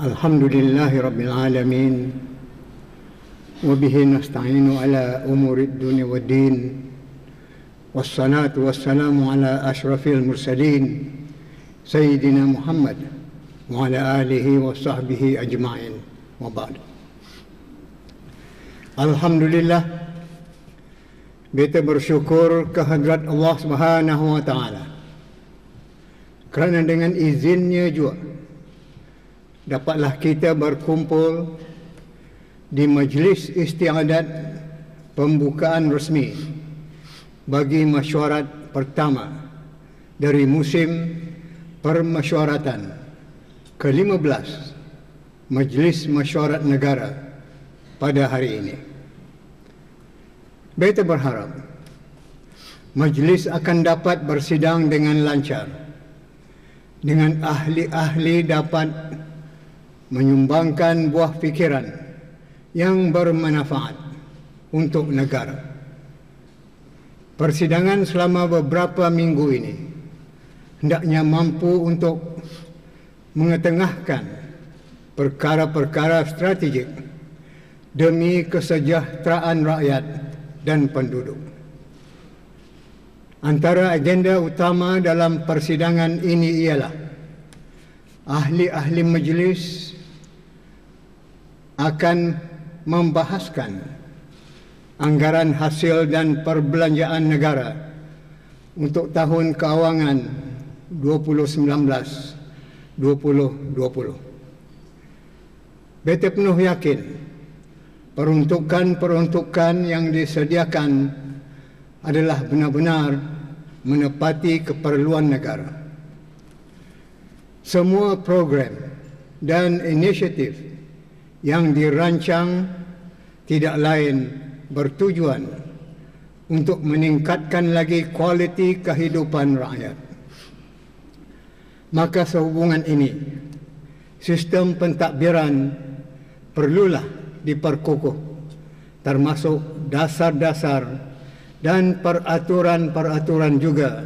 Alhamdulillahi rabbil alamin. Wa bihi nasta'inu ala umurid dunya waddin. Wassalatu wassalamu ala ashrafil mursalin Sayyidina Muhammad wa ala alihi wa sahbihi ajma'in. Wa ba'd. Alhamdulillah, beta bersyukur kehadrat Allah Subhanahu wa taala kerana dengan izinnya juga dapatlah kita berkumpul di majlis istiadat pembukaan resmi bagi mesyuarat pertama dari musim permesyuaratan ke-15 Majlis Mesyuarat Negara pada hari ini. Beta berharap majlis akan dapat bersidang dengan lancar, dengan ahli-ahli dapat menyumbangkan buah fikiran yang bermanfaat untuk negara. Persidangan selama beberapa minggu ini hendaknya mampu untuk mengetengahkan perkara-perkara strategik demi kesejahteraan rakyat dan penduduk. Antara agenda utama dalam persidangan ini ialah ahli-ahli majlis akan membahaskan anggaran hasil dan perbelanjaan negara untuk tahun kewangan 2019-2020. Beta penuh yakin peruntukan-peruntukan yang disediakan adalah benar-benar menepati keperluan negara. Semua program dan inisiatif yang dirancang tidak lain bertujuan untuk meningkatkan lagi kualiti kehidupan rakyat. Maka sehubungan ini, sistem pentadbiran perlulah diperkukuh, termasuk dasar-dasar dan peraturan-peraturan juga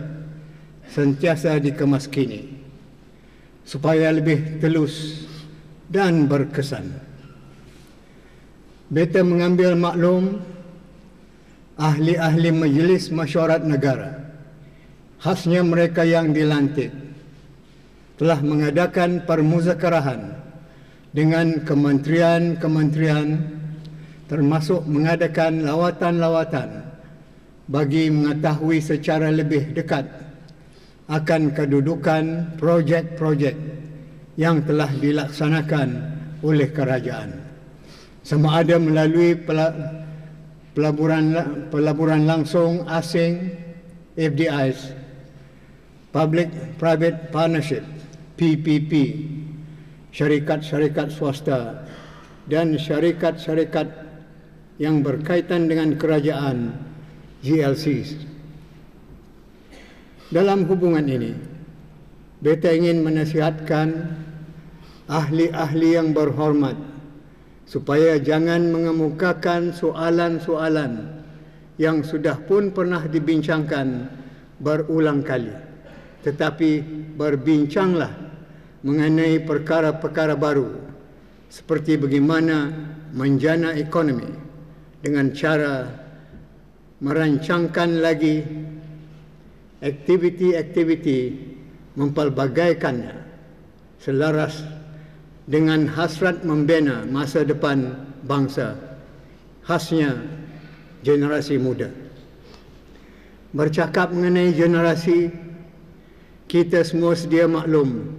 sentiasa dikemaskini supaya lebih telus dan berkesan. Beta mengambil maklum ahli-ahli Majlis Mesyuarat Negara, khasnya mereka yang dilantik, telah mengadakan permuzakarahan dengan kementerian-kementerian, termasuk mengadakan lawatan-lawatan bagi mengetahui secara lebih dekat akan kedudukan projek-projek yang telah dilaksanakan oleh kerajaan, sama ada melalui pelaburan langsung asing FDIs, Public Private Partnership PPP, syarikat-syarikat swasta dan syarikat-syarikat yang berkaitan dengan kerajaan GLCs. Dalam hubungan ini, beta ingin menasihatkan ahli-ahli yang berhormat supaya jangan mengemukakan soalan-soalan yang sudah pun pernah dibincangkan berulang kali, tetapi berbincanglah mengenai perkara-perkara baru seperti bagaimana menjana ekonomi dengan cara merancangkan lagi aktiviti-aktiviti mempelbagaikannya selaras dengan hasrat membina masa depan bangsa, khasnya generasi muda. Bercakap mengenai generasi, kita semua sedia maklum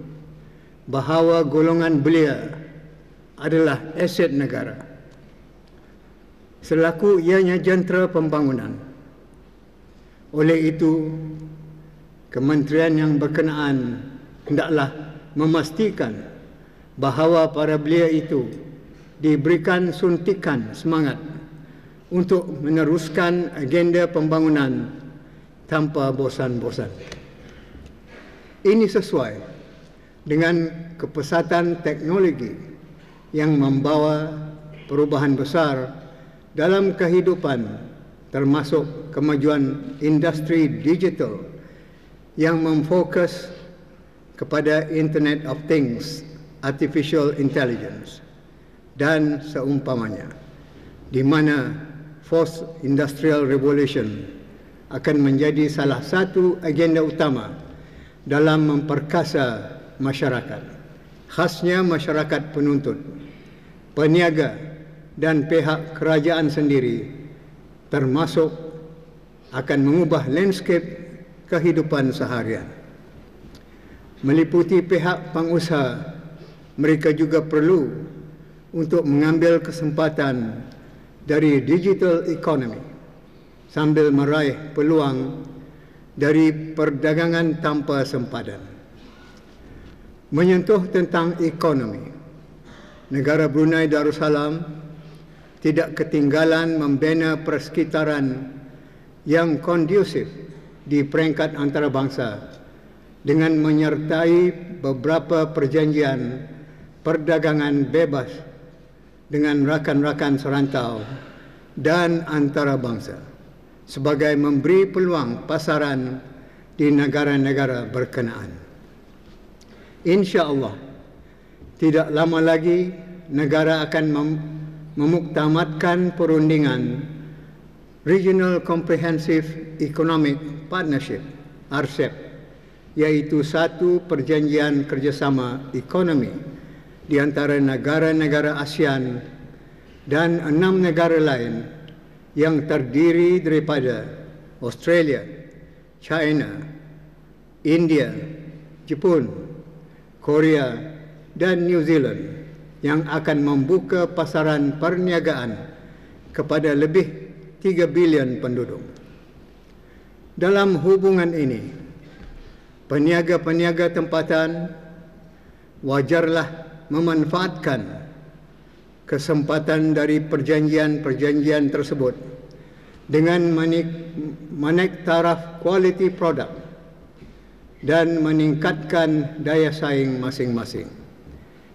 bahawa golongan belia adalah aset negara. Selaku ianya jentera pembangunan. Oleh itu, kementerian yang berkenaan hendaklah memastikan bahawa para belia itu diberikan suntikan semangat untuk meneruskan agenda pembangunan tanpa bosan-bosan. Ini sesuai dengan kepesatan teknologi yang membawa perubahan besar dalam kehidupan, termasuk kemajuan industri digital yang memfokus kepada Internet of Things, Artificial Intelligence dan seumpamanya, di mana Fourth Industrial Revolution akan menjadi salah satu agenda utama dalam memperkasa masyarakat, khasnya masyarakat penuntut, peniaga dan pihak kerajaan sendiri, termasuk akan mengubah landscape kehidupan seharian. Meliputi pihak pengusaha, mereka juga perlu untuk mengambil kesempatan dari digital economy sambil meraih peluang dari perdagangan tanpa sempadan. Menyentuh tentang ekonomi, negara Brunei Darussalam tidak ketinggalan membina persekitaran yang kondusif di peringkat antarabangsa dengan menyertai beberapa perjanjian perdagangan bebas dengan rakan-rakan serantau dan antarabangsa sebagai memberi peluang pasaran di negara-negara berkenaan. InsyaAllah, tidak lama lagi negara akan memuktamadkan perundingan Regional Comprehensive Economic Partnership (RCEP), iaitu satu perjanjian kerjasama ekonomi di antara negara-negara ASEAN dan 6 negara lain yang terdiri daripada Australia, China, India, Jepun, Korea dan New Zealand, yang akan membuka pasaran perniagaan kepada lebih 3 bilion penduduk. Dalam hubungan ini, peniaga-peniaga tempatan wajarlah memanfaatkan kesempatan dari perjanjian-perjanjian tersebut dengan menaik taraf quality produk dan meningkatkan daya saing masing-masing,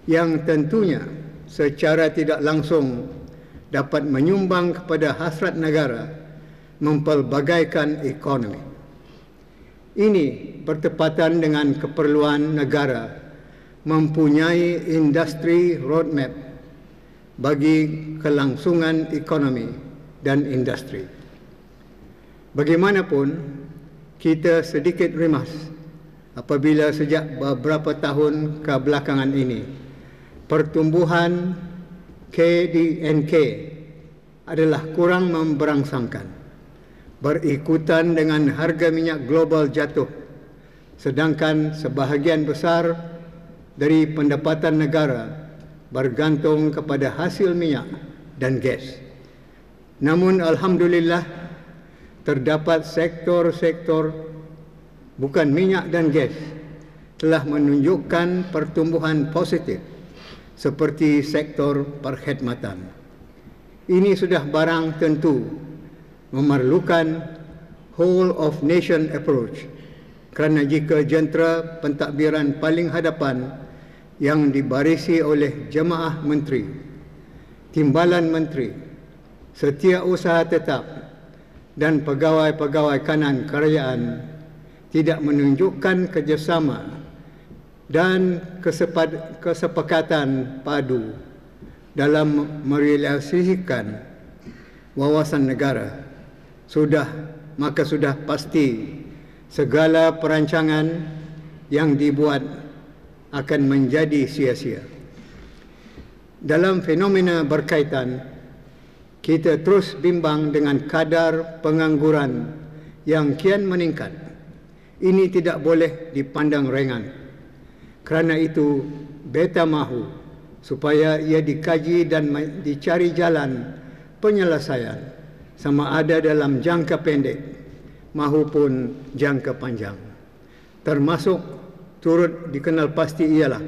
yang tentunya secara tidak langsung dapat menyumbang kepada hasrat negara mempelbagaikan ekonomi. Ini bertepatan dengan keperluan negara mempunyai industri roadmap bagi kelangsungan ekonomi dan industri. Bagaimanapun, kita sedikit rimas apabila sejak beberapa tahun kebelakangan ini pertumbuhan KDNK adalah kurang memberangsangkan, berikutan dengan harga minyak global jatuh, sedangkan sebahagian besar dari pendapatan negara bergantung kepada hasil minyak dan gas. Namun alhamdulillah, terdapat sektor-sektor bukan minyak dan gas telah menunjukkan pertumbuhan positif, seperti sektor perkhidmatan. Ini sudah barang tentu memerlukan whole of nation approach, kerana jika jentera pentadbiran paling hadapan yang dibarisi oleh jemaah menteri, timbalan menteri, setiausaha tetap dan pegawai-pegawai kanan kerajaan tidak menunjukkan kerjasama dan kesepakatan padu dalam merealisasikan wawasan negara, maka sudah pasti segala perancangan yang dibuat akan menjadi sia-sia. Dalam fenomena berkaitan, kita terus bimbang dengan kadar pengangguran yang kian meningkat. Ini tidak boleh dipandang ringan. Kerana itu, beta mahu supaya ia dikaji dan dicari jalan penyelesaian sama ada dalam jangka pendek maupun jangka panjang. Termasuk turut dikenal pasti ialah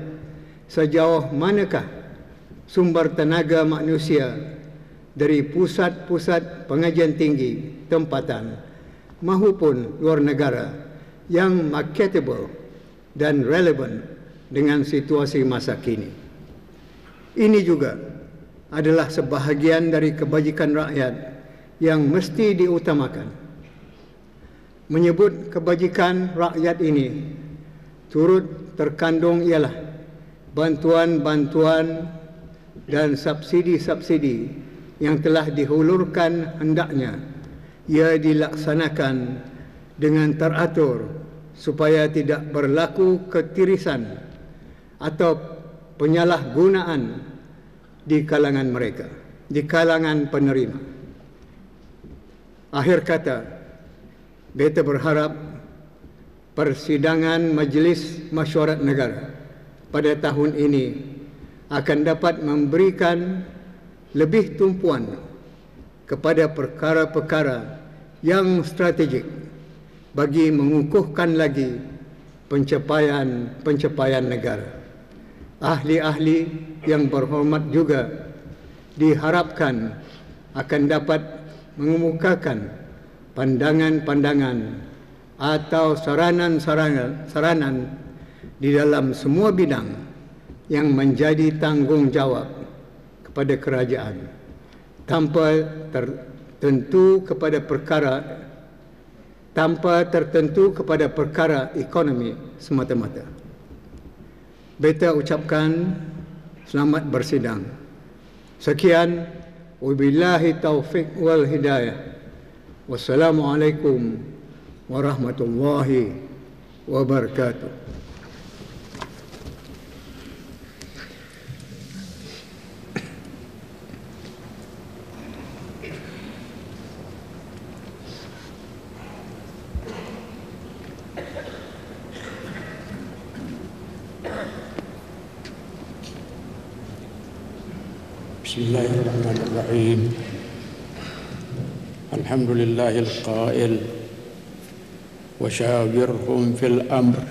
sejauh manakah sumber tenaga manusia dari pusat-pusat pengajian tinggi tempatan maupun luar negara yang marketable dan relevan dengan situasi masa kini. Ini juga adalah sebahagian dari kebajikan rakyat yang mesti diutamakan. Menyebut kebajikan rakyat ini turut terkandung ialah bantuan-bantuan dan subsidi-subsidi yang telah dihulurkan, hendaknya ia dilaksanakan dengan teratur supaya tidak berlaku ketirisan atau penyalahgunaan di kalangan mereka, di kalangan penerima. Akhir kata, beta berharap persidangan Majlis Mesyuarat Negara pada tahun ini akan dapat memberikan lebih tumpuan kepada perkara-perkara yang strategik bagi mengukuhkan lagi pencapaian negara. Ahli-ahli yang berhormat juga diharapkan akan dapat mengemukakan pandangan-pandangan atau saranan di dalam semua bidang yang menjadi tanggungjawab kepada kerajaan tanpa tertentu kepada perkara ekonomi semata-mata. Beta ucapkan selamat bersidang. Sekian, wabillahi taufiq wal hidayah. Wassalamualaikum warahmatullahi wabarakatuh. Bismillahirrahmanirrahim. Alhamdulillahil qail wa syawirhum fil amr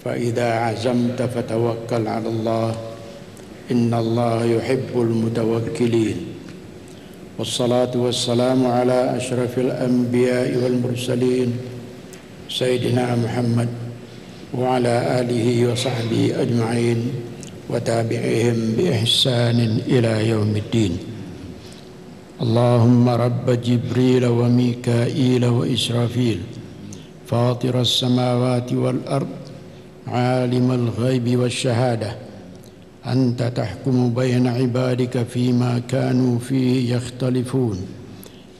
fa idza azamta fatawakkal 'ala Allah innallaha yuhibbul mutawakkilin. Wassalatu wassalamu ala asyrafil anbiya'i wal mursalin sayyidina Muhammad wa ala alihi wa sahbihi ajma'in وتابعهم بإحسان إلى يوم الدين. اللهم رب جبريل وميكائيل وإسرافيل فاطر السماوات والأرض عالم الغيب والشهادة أنت تحكم بين عبادك فيما كانوا فيه يختلفون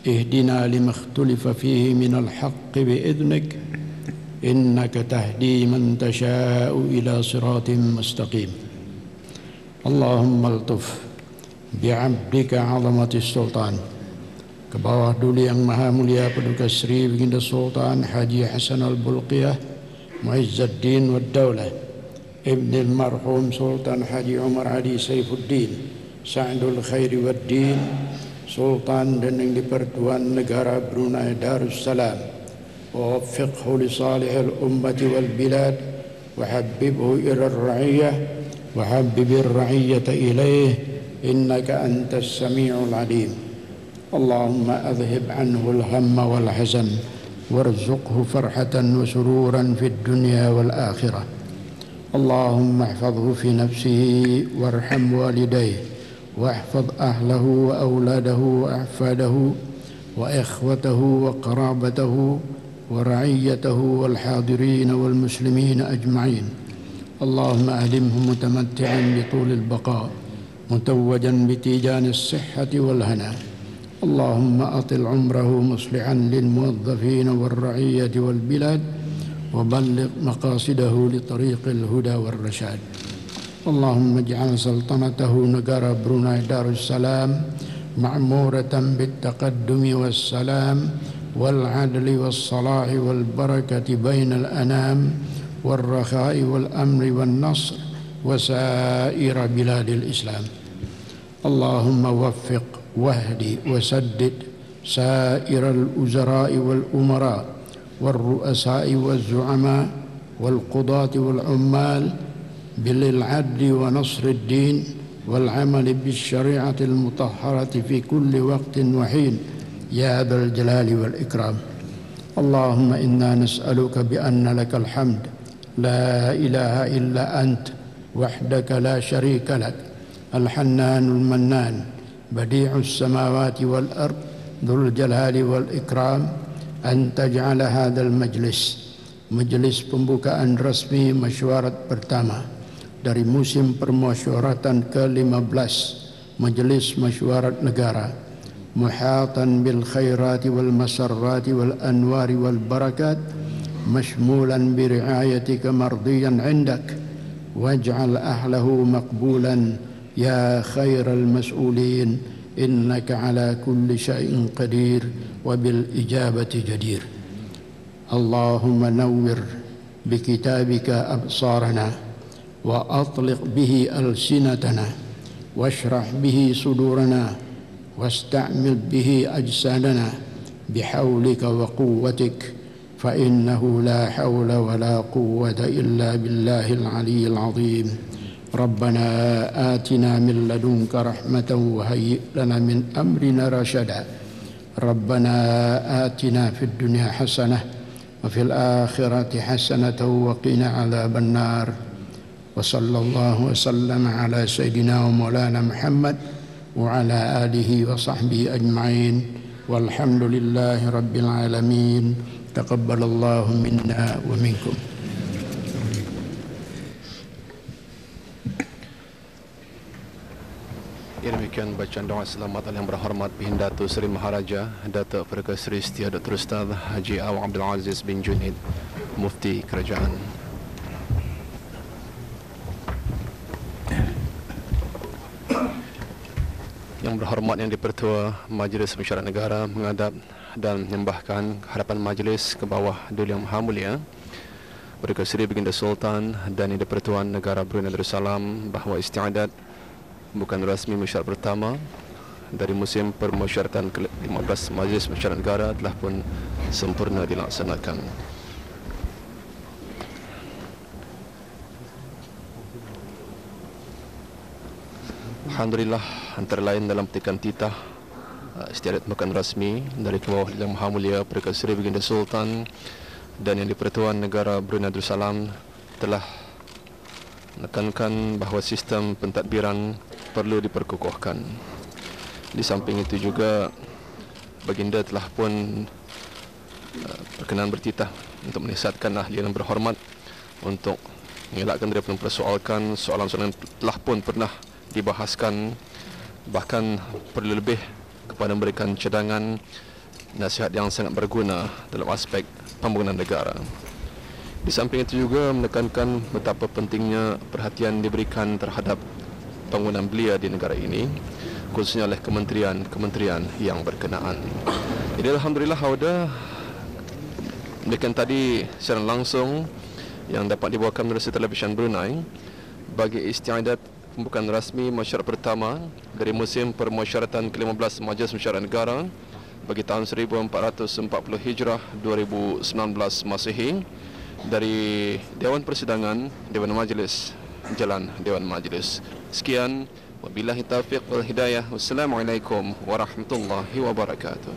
اهدنا لما اختلف فيه من الحق بإذنك إنك تهدي من تشاء إلى صراط مستقيم. Allahumma altuf bi'abdika 'azamatis sultan. Ke bawah duli yang maha mulia Paduka Sri Baginda Sultan Haji Hasan Al-Bulqiyah Muizzuddin wad Daulah Ibn al-Marhum Sultan Haji Umar Hadi Saifuddin Sa'dul Khairi wad Din Sultan dan yang di-Pertuan Negara Brunei Darussalam wa waffiqhu li salihil ummati wal bilad wa habbibhu ila ar-ra'iyyah وحبب الرعية إليه إنك أنت السميع العليم. اللهم أذهب عنه الهم والحزن وارزقه فرحة وسرورا في الدنيا والآخرة. اللهم احفظه في نفسه وارحم والديه واحفظ أهله وأولاده وأحفاده وإخوته وقرابته ورعيته والحاضرين والمسلمين أجمعين. اللهم أهلمه متمتعا بطول البقاء متوجا بتيجان الصحة والهنا. اللهم أطل عمره مصلحا للموظفين والرعية والبلاد وبلغ مقاصده لطريق الهدى والرشاد. اللهم اجعل سلطنته نجار بروناي دار السلام معمورة بالتقدم والسلام والعدل والصلاح والبركة بين الأنام والرخاء والأمر والنصر وسائر بلاد الإسلام. اللهم وفق واهدي وسدد سائر الوزراء والأمراء والرؤساء والزعماء والقضاة والعمال بالعدل ونصر الدين والعمل بالشريعة المطهرة في كل وقت وحين يا ذا الجلال والإكرام. اللهم إنا نسألك بأن لك الحمد لا إله إلا أنت وحدك لا شريك لك الحنان المنان بديع السماوات والأرض ذو الجلال والإكرام أن تجعل هذا المجلس Majlis pembukaan resmi mesyuarat pertama dari musim permusyawaratan ke-15 Majlis Mesyuarat Negara muhatan bil khairati wal masarrati wal anwari wal barakat mashmulan bi riayatika mardiyan indak waj'al ahlahu maqbulan ya khairal mas'ulin innaka ala kulli syai'in qadir wa bil ijabati jadir. اللهم نور بكتابك أبصارنا وأطلق به ألسنتنا واشرح به صدورنا واستعمل به أجسادنا بحولك وقوتك فإنه لا حول ولا قوة إلا بالله العلي العظيم. ربنا آتنا من لدنك رحمة وهيئ لنا من أمرنا رشدا. ربنا آتنا في الدنيا حسنة وفي الآخرة حسنة وقنا عذاب النار. وصلى الله وسلم على سيدنا ومولانا محمد وعلى آله وصحبه أجمعين والحمد لله رب العالمين. تقبل الله منا ومنكم. Ya, demikian bacaan doa selamat yang berhormat Baginda Datuk Seri Maharaja Datuk Perka Seri Setia Dr. Ustaz Haji Awang Abdul Aziz bin Junaid, Mufti Kerajaan. Yang berhormat Yang di-Pertua Majlis Mesyuarat Negara menghadap dan menyembahkan hadapan majlis ke bawah Duli Yang Maha Mulia Perka Seri Baginda Sultan dan Yang di-Pertuan Negara Brunei Darussalam bahawa istiadat bukan rasmi mesyuarat pertama dari musim permusyawaratan ke-15 Majlis Mesyuarat Negara telah pun sempurna dilaksanakan. Alhamdulillah, antara lain dalam petikan titah istiadat bukan rasmi dari ke bawah Yang Maha Mulia Perka Seri Baginda Sultan dan Yang di-Pertuan Negara Brunei Darussalam telah menekankan bahawa sistem pentadbiran perlu diperkukuhkan. Di samping itu juga Baginda telah pun berkenan bertitah untuk menasihatkan ahli yang berhormat untuk mengelakkan daripada mempersoalkan soalan-soalan yang telah pun pernah dibahaskan, bahkan perlu lebih kepada memberikan cadangan nasihat yang sangat berguna dalam aspek pembangunan negara. Di samping itu juga menekankan betapa pentingnya perhatian diberikan terhadap pembangunan belia di negara ini, khususnya oleh kementerian-kementerian yang berkenaan. Jadi alhamdulillah Hauda demikian tadi secara langsung yang dapat dibawakan melalui televisyen Brunei bagi istiadat pembukaan rasmi mesyuarat pertama dari musim permusyawaratan ke-15 Majlis Mesyuarat Negara bagi tahun 1440 Hijrah 2019 Masihi dari Dewan Persidangan Dewan Majlis Jalan Dewan Majlis. Sekian, wabillahi taufiq wal hidayah. Wassalamualaikum warahmatullahi wabarakatuh.